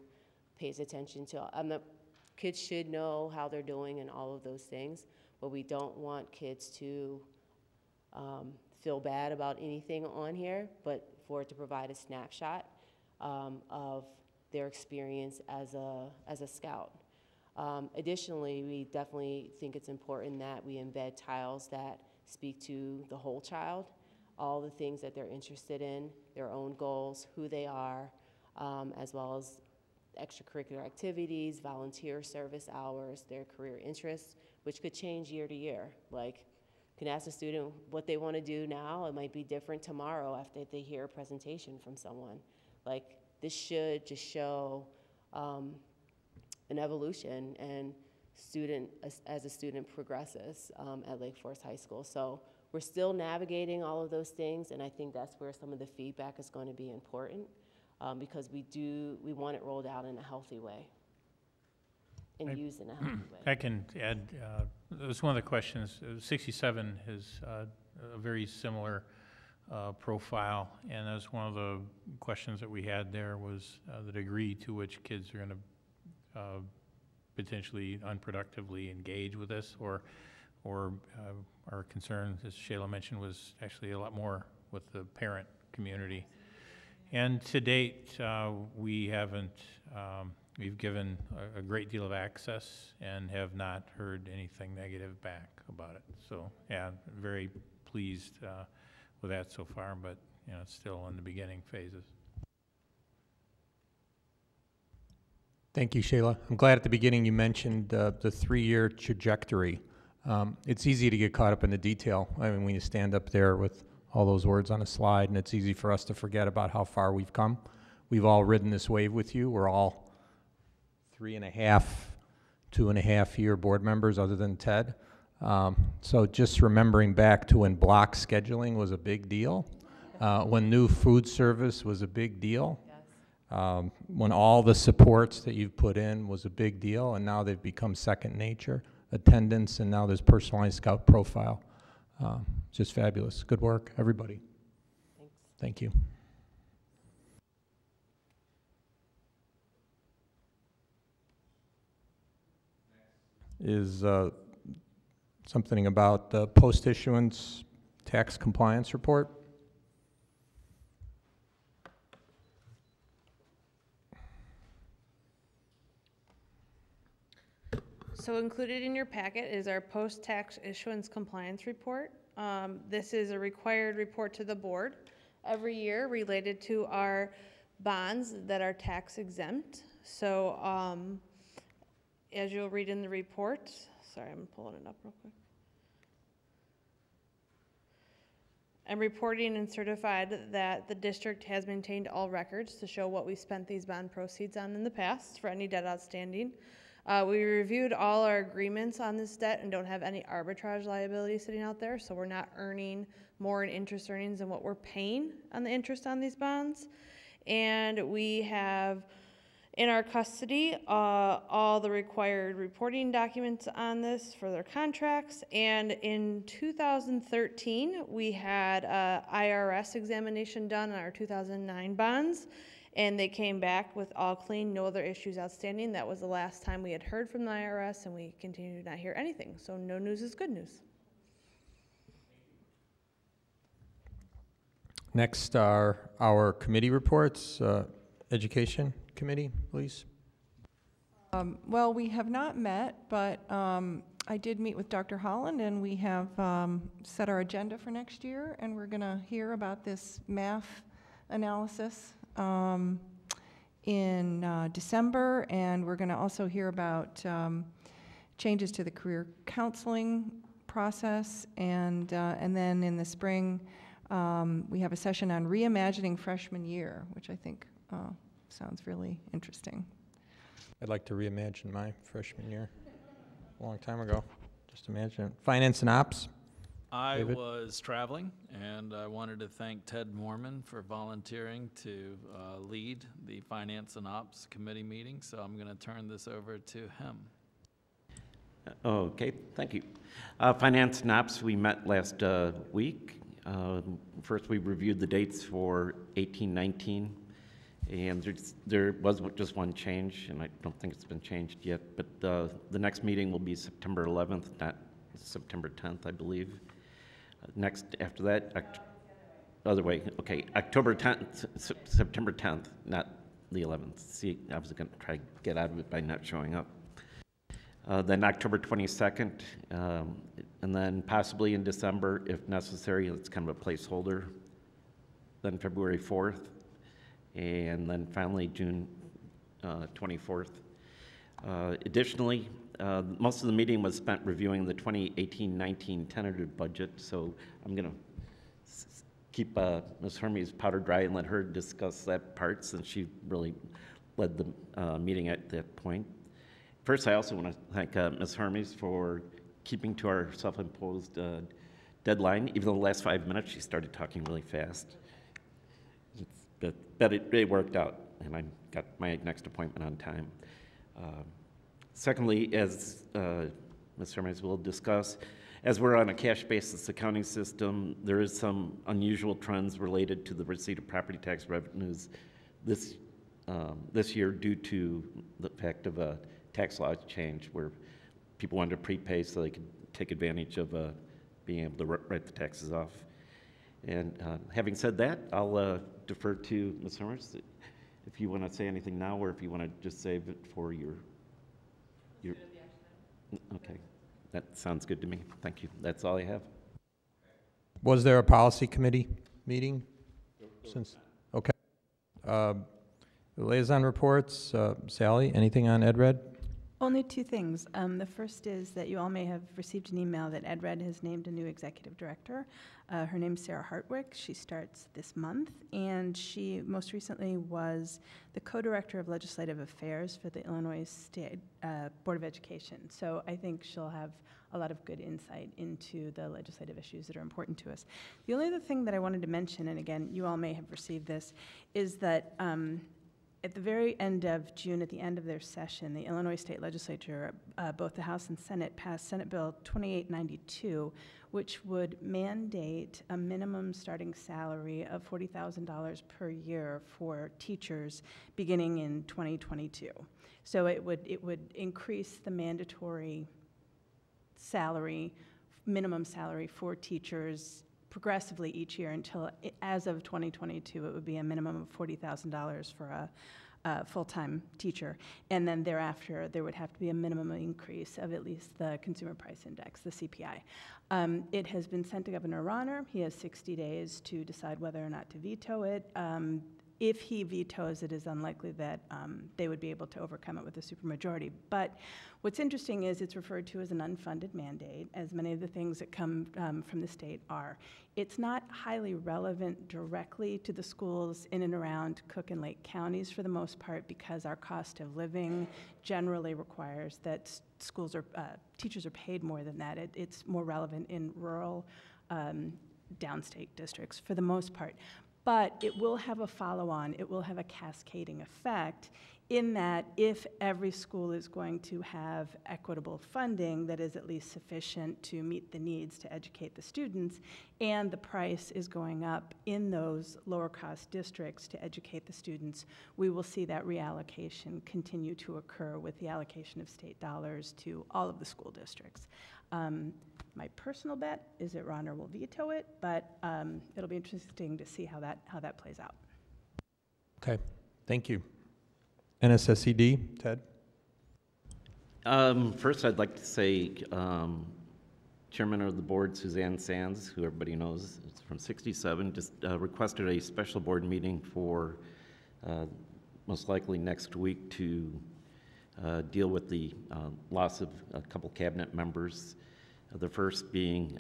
pays attention to, kids should know how they're doing and all of those things, but we don't want kids to feel bad about anything on here, but for it to provide a snapshot of their experience as a scout. Additionally, we definitely think it's important that we embed tiles that speak to the whole child, all the things that they're interested in, their own goals, who they are, as well as extracurricular activities, volunteer service hours, their career interests, which could change year to year. Like, you can ask a student what they want to do now. It might be different tomorrow after they hear a presentation from someone. Like, this should just show an evolution and as a student progresses at Lake Forest High School. So we're still navigating all of those things, and I think that's where some of the feedback is going to be important, because we want it rolled out in a healthy way and used in a healthy way. I can add, that was one of the questions. 67 has a very similar profile, and that was one of the questions that we had there was the degree to which kids are going to potentially unproductively engage with this, or our concern, as Shayla mentioned, was actually a lot more with the parent community. And to date, we haven't, we've given a great deal of access and have not heard anything negative back about it. So yeah, very pleased with that so far, but, you know, it's still in the beginning phases. Thank you, Shayla. I'm glad at the beginning you mentioned the 3-year trajectory. It's easy to get caught up in the detail. I mean, when you stand up there with all those words on a slide, and it's easy for us to forget about how far we've come. We've all ridden this wave with you. We're all 3.5, 2.5-year board members other than Ted. So just remembering back to when block scheduling was a big deal, when new food service was a big deal, when all the supports that you've put in was a big deal, and now they've become second nature, attendance, and now there's personalized scout profile. Just fabulous. Good work, everybody. Thanks. Thank you. Is something about the post-issuance tax compliance report? So included in your packet is our post-tax issuance compliance report. This is a required report to the board every year related to our bonds that are tax exempt. So as you'll read in the report, sorry, I'm pulling it up real quick. I'm reporting and certified that the district has maintained all records to show what we spent these bond proceeds on in the past for any debt outstanding. We reviewed all our agreements on this debt and don't have any arbitrage liability sitting out there, so we're not earning more in interest earnings than what we're paying on the interest on these bonds. And we have in our custody all the required reporting documents on this for their contracts. And in 2013, we had an IRS examination done on our 2009 bonds. And they came back with all clean, no other issues outstanding. That was the last time we had heard from the IRS, and we continue to not hear anything. So no news is good news. Next are our committee reports. Education Committee, please. Well, we have not met, but I did meet with Dr. Holland, and we have set our agenda for next year, and we're going to hear about this math analysis in December, and we're going to also hear about changes to the career counseling process, and then in the spring we have a session on reimagining freshman year, which I think sounds really interesting. I'd like to reimagine my freshman year a long time ago. Just imagine it. Finance and Ops. I David? was traveling, and I wanted to thank Ted Mormon for volunteering to lead the Finance and Ops Committee meeting, so I'm going to turn this over to him. Okay, thank you. Finance and Ops, we met last week. First, we reviewed the dates for 18-19, and there was just one change, and I don't think it's been changed yet, but the next meeting will be September 11th, not September 10th, I believe. Next, after that, other way, okay, October 10th, September 10th, not the 11th. See, I was going to try to get out of it by not showing up. Then October 22nd, and then possibly in December, if necessary. It's kind of a placeholder. Then February 4th, and then finally June 24th. Additionally, most of the meeting was spent reviewing the 2018-19 tentative budget, so I'm going to keep Ms. Hermes powder dry and let her discuss that part, since she really led the meeting at that point. First, I also want to thank Ms. Hermes for keeping to our self-imposed deadline. Even though the last 5 minutes she started talking really fast. But it worked out, and I got my next appointment on time. Secondly, as Ms. Hermes will discuss, as we're on a cash basis accounting system, there is some unusual trends related to the receipt of property tax revenues this year due to the fact of a tax law change where people wanted to prepay so they could take advantage of being able to write the taxes off. And having said that, I'll defer to Ms. Hermes if you want to say anything now, or if you want to just save it for your. Okay, that sounds good to me. Thank you. That's all I have. Was there a policy committee meeting since? Okay. Liaison reports, Sally, anything on EdRed? Only two things. The first is that you all may have received an email that EdRed has named a new executive director. Her name's Sarah Hartwick. She starts this month, and she most recently was the co-director of legislative affairs for the Illinois State Board of Education. So I think she'll have a lot of good insight into the legislative issues that are important to us. The only other thing that I wanted to mention, and again, you all may have received this, is that at the very end of June, at the end of their session, the Illinois State Legislature, both the House and Senate, passed Senate Bill 2892, which would mandate a minimum starting salary of $40,000 per year for teachers beginning in 2022. So it would increase the mandatory salary, minimum salary for teachers progressively each year until, as of 2022, it would be a minimum of $40,000 for a full-time teacher. And then thereafter, there would have to be a minimum increase of at least the Consumer Price Index, the CPI. It has been sent to Governor Rauner. He has 60 days to decide whether or not to veto it. If he vetoes, it is unlikely that they would be able to overcome it with a supermajority. But what's interesting is it's referred to as an unfunded mandate, as many of the things that come from the state are. It's not highly relevant directly to the schools in and around Cook and Lake counties for the most part, because our cost of living generally requires that schools are, teachers are paid more than that. It's more relevant in rural downstate districts for the most part. But it will have a follow-on, it will have a cascading effect in that if every school is going to have equitable funding that is at least sufficient to meet the needs to educate the students, and the price is going up in those lower cost districts to educate the students, we will see that reallocation continue to occur with the allocation of state dollars to all of the school districts. My personal bet is that Rauner will veto it, but it'll be interesting to see how that plays out. Okay, thank you. NSSED, Ted? First, I'd like to say Chairman of the board, Suzanne Sands, who everybody knows is from 67, just requested a special board meeting for most likely next week to deal with the loss of a couple cabinet members. The first being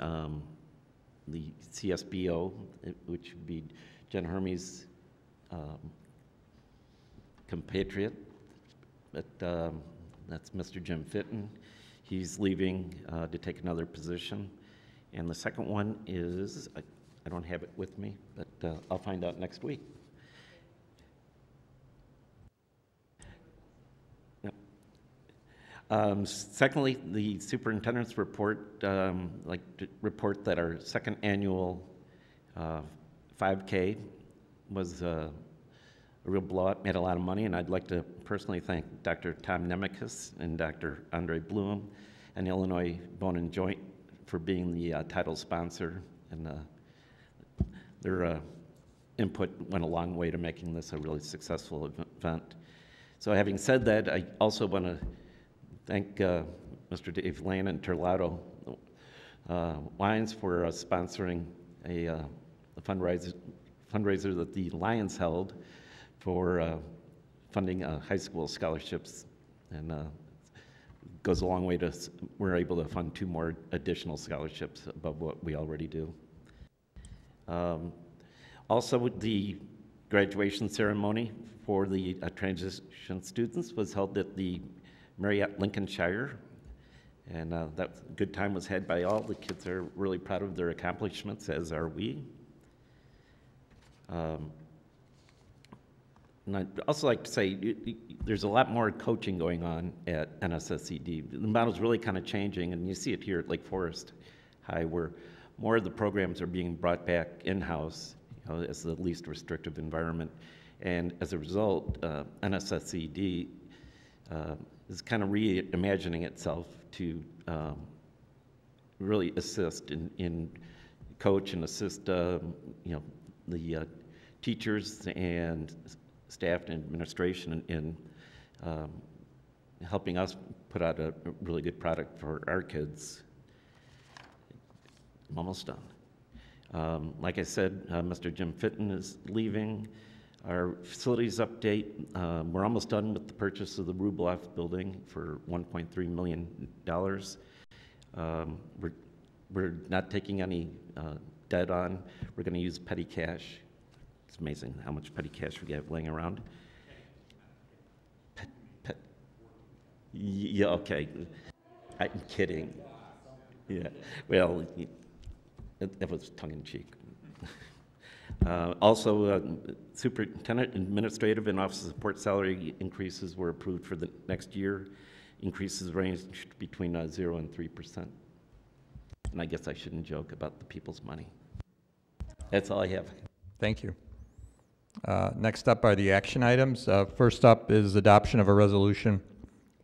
the CSBO, which would be Jen Hermes' compatriot, but that's Mr. Jim Fitton. He's leaving to take another position. And the second one is, I don't have it with me, but I'll find out next week. Secondly, the superintendent's report, like to report that our second annual 5K was a real blowout, made a lot of money, and I'd like to personally thank Dr. Tom Nemekis and Dr. Andre Bloom and Illinois Bone and Joint for being the title sponsor, and their input went a long way to making this a really successful event. So having said that, I also want to thank Mr. Dave Lane and Terlato Lions for sponsoring a fundraiser that the Lions held for funding high school scholarships, and goes a long way to, we're able to fund 2 more additional scholarships above what we already do. Also, the graduation ceremony for the transition students was held at the Marriott Lincolnshire, and that good time was had by all. The kids are really proud of their accomplishments, as are we. And I'd also like to say there's a lot more coaching going on at NSSED. The model's really kind of changing, and you see it here at Lake Forest High, where more of the programs are being brought back in-house, you know, as the least restrictive environment. And as a result, NSSED is kind of reimagining itself to really assist in coach and assist you know, the teachers and staff and administration in helping us put out a really good product for our kids. I'm almost done. Like I said, Mr. Jim Fitton is leaving. Our facilities update, we're almost done with the purchase of the Rubloff building for $1.3 million. We're not taking any debt on. We're going to use petty cash. It's amazing how much petty cash we get laying around. Yeah, okay. I'm kidding. Yeah, well, that was tongue-in-cheek. Also, superintendent, administrative, and office support salary increases were approved for the next year. Increases ranged between 0 and 3%. And I guess I shouldn't joke about the people's money. That's all I have. Thank you. Next up are the action items. First up is adoption of a resolution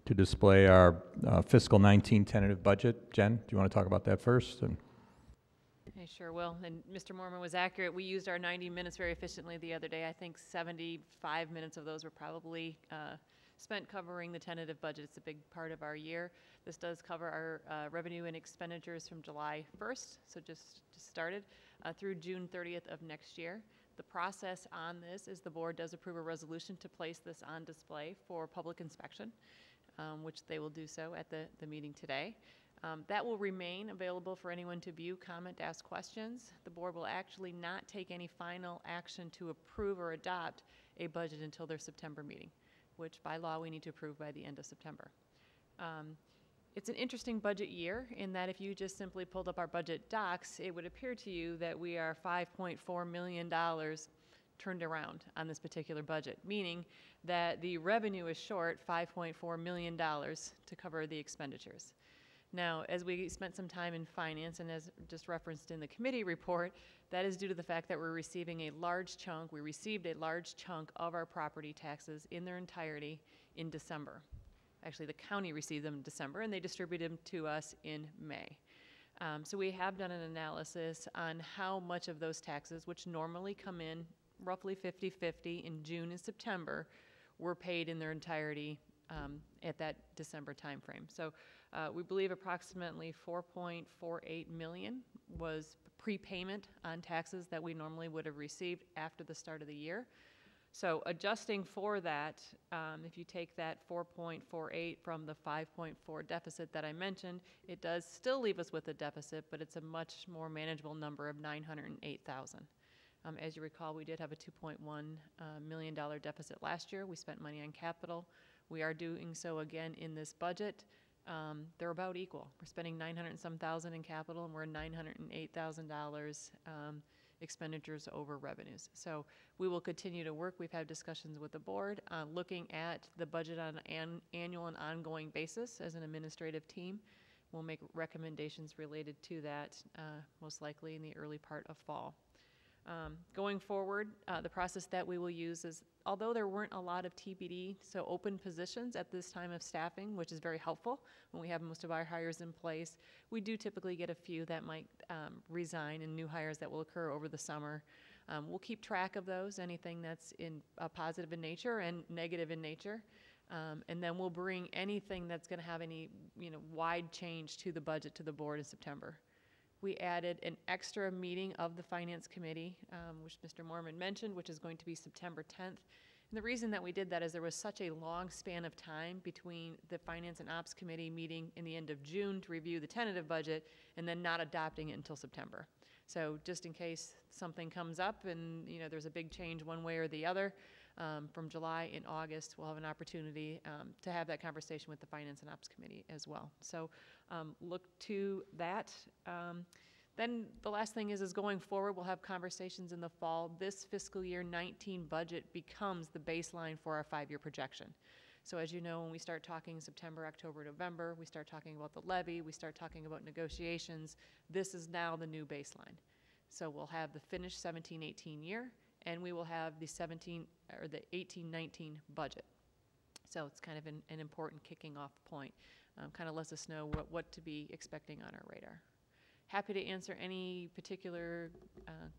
to display our fiscal 19 tentative budget. Jen, do you want to talk about that first? I sure will. And Mr. Mormon was accurate. We used our 90 minutes very efficiently the other day. I think 75 minutes of those were probably spent covering the tentative budget. It's a big part of our year. This does cover our revenue and expenditures from July 1st, so just started, through June 30th of next year. The process on this is the board does approve a resolution to place this on display for public inspection, which they will do so at the meeting today. That will remain available for anyone to view, comment, ask questions. The board will actually not take any final action to approve or adopt a budget until their September meeting, which by law we need to approve by the end of September. It's an interesting budget year in that if you just simply pulled up our budget docs, it would appear to you that we are $5.4 million turned around on this particular budget, meaning that the revenue is short $5.4 million to cover the expenditures. Now, as we spent some time in finance and as just referenced in the committee report, that is due to the fact that we received a large chunk of our property taxes in their entirety in December. Actually, the county received them in December and they distributed them to us in May. So we have done an analysis on how much of those taxes, which normally come in roughly 50-50 in June and September, were paid in their entirety at that December timeframe. So we believe approximately $4.48 million was prepayment on taxes that we normally would have received after the start of the year. So adjusting for that, if you take that 4.48 from the 5.4 deficit that I mentioned, it does still leave us with a deficit, but it's a much more manageable number of $908,000. As you recall, we did have a $2.1 million deficit last year. We spent money on capital. We are doing so again in this budget. They're about equal. We're spending $900 and some thousand in capital, and we're $908,000 expenditures over revenues. So we will continue to work. We've had discussions with the board looking at the budget on an annual and ongoing basis as an administrative team. We'll make recommendations related to that most likely in the early part of fall. Going forward, the process that we will use is, although there weren't a lot of TBD, so open positions at this time of staffing, which is very helpful when we have most of our hires in place, we do typically get a few that might resign and new hires that will occur over the summer. We'll keep track of those, anything that's in positive in nature and negative in nature. And then we'll bring anything that's going to have any wide change to the budget to the board in September. We added an extra meeting of the Finance Committee, which Mr. Mormon mentioned, which is going to be September 10th. And the reason that we did that is there was such a long span of time between the Finance and Ops Committee meeting in the end of June to review the tentative budget and then not adopting it until September. So just in case something comes up and there's a big change one way or the other, from July and August, we'll have an opportunity to have that conversation with the Finance and Ops Committee as well. So look to that. Then the last thing is going forward, we'll have conversations in the fall. This fiscal year 19 budget becomes the baseline for our 5-year projection. So as you know, when we start talking September, October, November, we start talking about the levy, we start talking about negotiations. This is now the new baseline. So we'll have the finished 17-18 year, and we will have the 18-19 budget. So it's kind of an important kicking off point. Kind of lets us know what to be expecting on our radar. Happy to answer any particular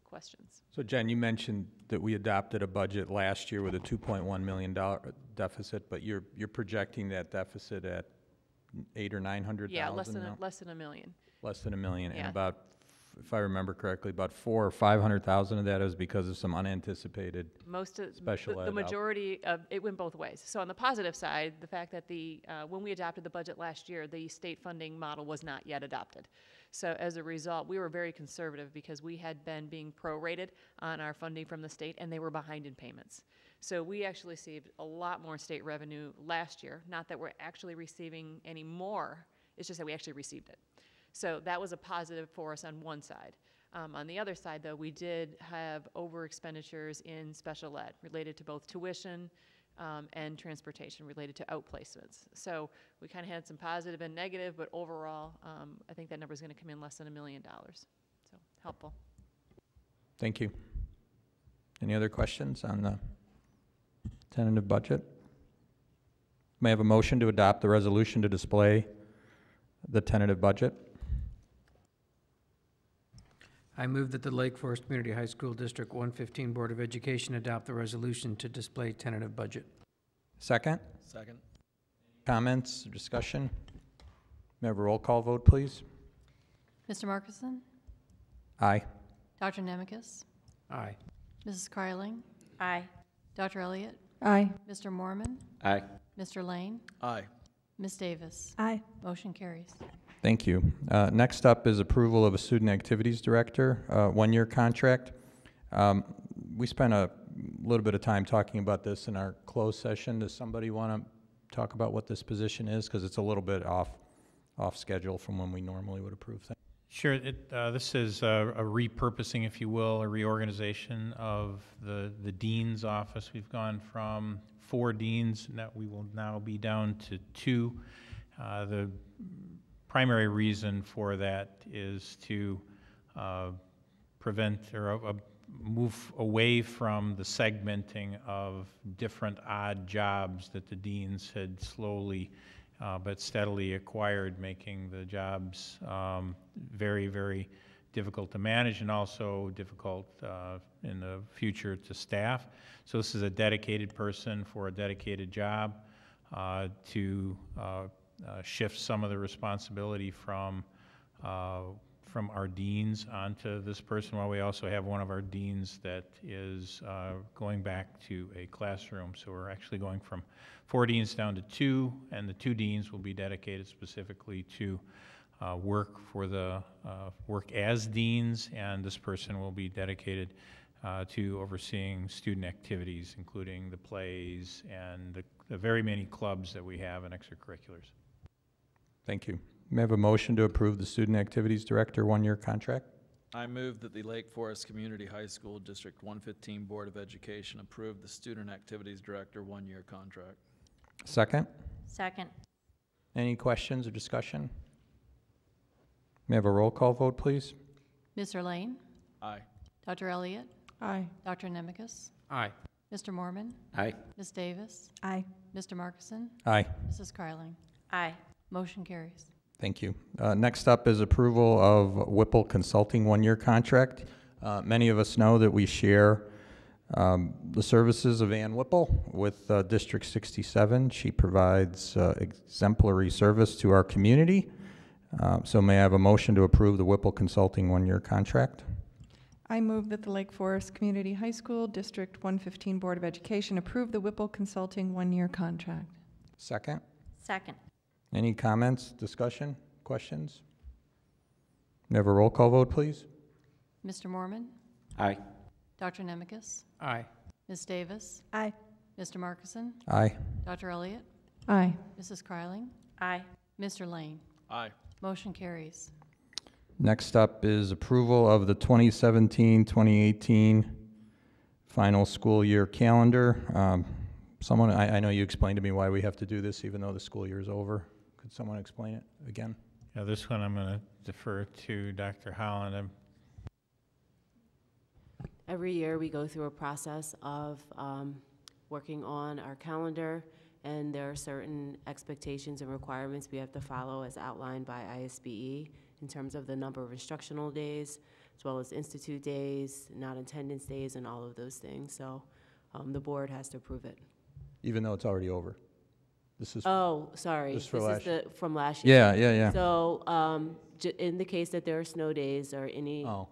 questions. So Jen, you mentioned that we adopted a budget last year with a $2.1 million deficit, but you're projecting that deficit at $800,000 or $900,000 Yeah, less than now? $1 million. Less than $1 million, Yeah. and about if I remember correctly, about 400,000 or 500,000 of that is because of some unanticipated Most of, special ed the out. majority of, it went both ways. So on the positive side, the fact that when we adopted the budget last year, the state funding model was not yet adopted. So as a result, we were very conservative because we had been being prorated on our funding from the state, and they were behind in payments. So we actually received a lot more state revenue last year. Not that we're actually receiving any more, it's just that we actually received it. So that was a positive for us on one side. On the other side, though, we did have over expenditures in special ed related to both tuition and transportation related to outplacements. So we kind of had some positive and negative, but overall, I think that number is going to come in less than $1 million. So helpful. Thank you. Any other questions on the tentative budget? May I have a motion to adopt the resolution to display the tentative budget? I move that the Lake Forest Community High School District 115 Board of Education adopt the resolution to display tentative budget. Second? Second. Comments or discussion? May I have a roll call vote, please? Mr. Markison? Aye. Dr. Nemekis? Aye. Mrs. Kreiling? Aye. Dr. Elliott? Aye. Mr. Mormon? Aye. Mr. Lane? Aye. Ms. Davis? Aye. Motion carries. Thank you. Next up is approval of a student activities director, one-year contract. We spent a little bit of time talking about this in our closed session. Does somebody want to talk about what this position is? Because it's a little bit off schedule from when we normally would approve things. Sure. This is a repurposing, if you will, a reorganization of the dean's office. We've gone from 4 deans, that we will now be down to 2. The primary reason for that is to prevent or move away from the segmenting of different odd jobs that the deans had slowly but steadily acquired, making the jobs very, very difficult to manage and also difficult in the future to staff. So this is a dedicated person for a dedicated job to shift some of the responsibility from our deans onto this person, while we also have one of our deans that is going back to a classroom. So we're actually going from 4 deans down to 2, and the 2 deans will be dedicated specifically to work as deans, and this person will be dedicated to overseeing student activities, including the plays and the very many clubs that we have and extracurriculars. Thank you. May I have a motion to approve the student activities director one-year contract? I move that the Lake Forest Community High School District 115 Board of Education approve the Student Activities Director one-year contract. Second? Second. Any questions or discussion? May I have a roll call vote, please? Mr. Lane? Aye. Dr. Elliott? Aye. Dr. Nemekis? Aye. Mr. Mormon? Aye. Ms. Davis? Aye. Mr. Markison? Aye. Mrs. Kreiling? Aye. Motion carries. Thank you. Next up is approval of Whipple Consulting one-year contract. Many of us know that we share the services of Ann Whipple with District 67. She provides exemplary service to our community. So may I have a motion to approve the Whipple Consulting one-year contract? I move that the Lake Forest Community High School District 115 Board of Education approve the Whipple Consulting one-year contract. Second? Second. Any comments, discussion, questions? May I have a roll call vote, please? Mr. Mormon? Aye. Dr. Nemekis? Aye. Ms. Davis? Aye. Mr. Markison? Aye. Dr. Elliott? Aye. Mrs. Kreiling? Aye. Mr. Lane? Aye. Motion carries. Next up is approval of the 2017-2018 final school year calendar. I know you explained to me why we have to do this even though the school year is over. Could someone explain it again? Yeah, this one I'm going to defer to Dr. Holland. Every year, we go through a process of working on our calendar, and there are certain expectations and requirements we have to follow as outlined by ISBE in terms of the number of instructional days, as well as institute days, non-attendance days, and all of those things. So the board has to approve it. Even though it's already over? This is, Oh, sorry. This This for is last the, from last year. yeah. So, in the case that there are snow days or any, Oh.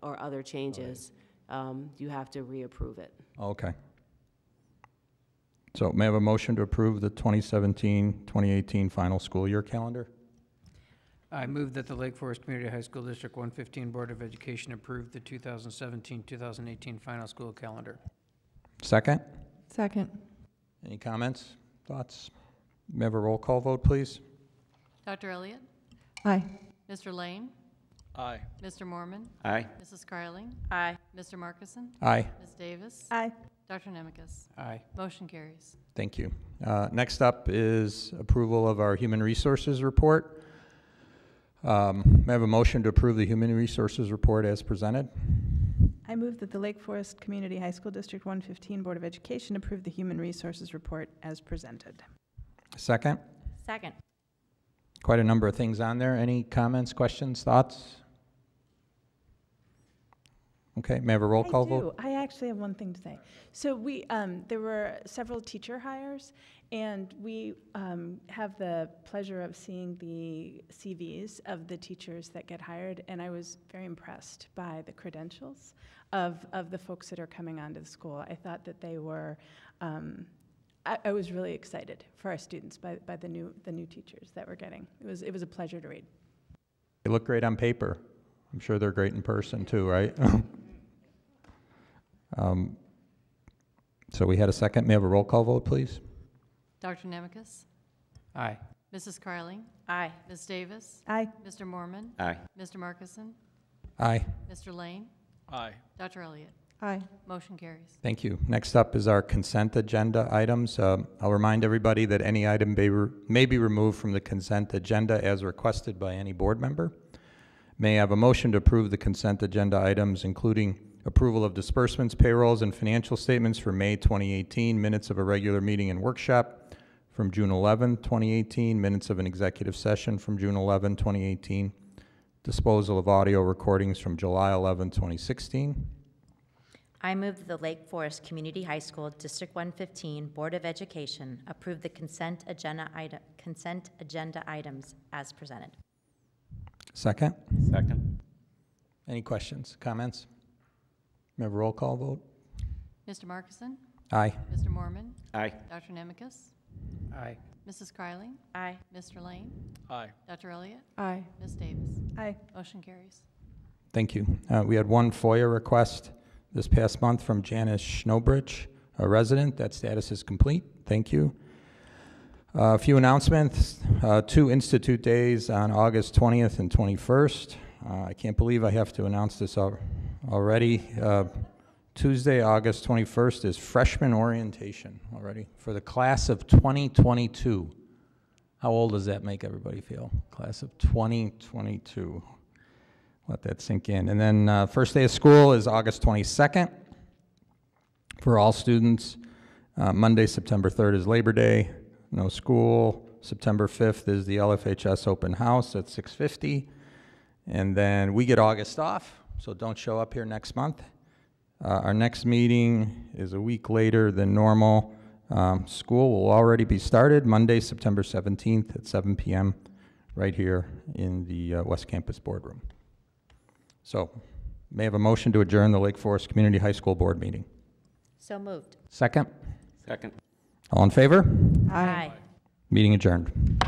or other changes, you have to reapprove it. Okay. So may I have a motion to approve the 2017-2018 final school year calendar? I move that the Lake Forest Community High School District 115 Board of Education approve the 2017-2018 final school calendar. Second? Second. Any comments, thoughts? May I have a roll call vote, please? Dr. Elliott? Aye. Mr. Lane? Aye. Mr. Mormon? Aye. Mrs. Scarling? Aye. Mr. Markison? Aye. Ms. Davis? Aye. Dr. Nemekis? Aye. Motion carries. Thank you. Next up is approval of our human resources report. May I have a motion to approve the human resources report as presented? I move that the Lake Forest Community High School District 115 Board of Education approve the Human Resources Report as presented. Second? Second. Quite a number of things on there. Any comments, questions, thoughts? Okay, may I have a roll call vote? I actually have one thing to say. So we, there were several teacher hires, and we have the pleasure of seeing the CVs of the teachers that get hired, and I was very impressed by the credentials of the folks that are coming onto the school. I thought that they were, I was really excited for our students by the new teachers that we're getting. It was a pleasure to read. They look great on paper. I'm sure they're great in person too, right? So we had a second. May I have a roll call vote, please? Dr. Nemekis? Aye. Mrs. Carling? Aye. Ms. Davis? Aye. Mr. Mormon? Aye. Mr. Markison? Aye. Mr. Lane? Aye. Dr. Elliott? Aye. Motion carries. Thank you. Next up is our consent agenda items. I'll remind everybody that any item may be removed from the consent agenda as requested by any board member. May I have a motion to approve the consent agenda items, including approval of disbursements, payrolls, and financial statements for May 2018, minutes of a regular meeting and workshop from June 11, 2018, minutes of an executive session from June 11, 2018, disposal of audio recordings from July 11, 2016. I move that the Lake Forest Community High School District 115 Board of Education approve the consent agenda items as presented. Second. Second. Any questions, comments? May I have a roll call vote? Mr. Markison? Aye. Mr. Mormon? Aye. Dr. Nemekis? Aye. Mrs. Carling? Aye. Mr. Lane? Aye. Dr. Elliott? Aye. Ms. Davis? Aye. Motion carries. Thank you. We had one FOIA request this past month from Janice Schnobridge, a resident. That status is complete. Thank you. A few announcements. 2 Institute Days on August 20th and 21st. I can't believe I have to announce this already. Tuesday, August 21st is freshman orientation already for the class of 2022. How old does that make everybody feel? Class of 2022. Let that sink in. And then first day of school is August 22nd for all students. Monday, September 3rd is Labor Day. No school. September 5th is the LFHS open house at 6:50. And then we get August off, so don't show up here next month. Our next meeting is a week later than normal. School will already be started Monday, September 17th at 7 p.m. right here in the West Campus boardroom. So, may I have a motion to adjourn the Lake Forest Community High School Board meeting? So moved. Second? Second. All in favor? Aye. Meeting adjourned.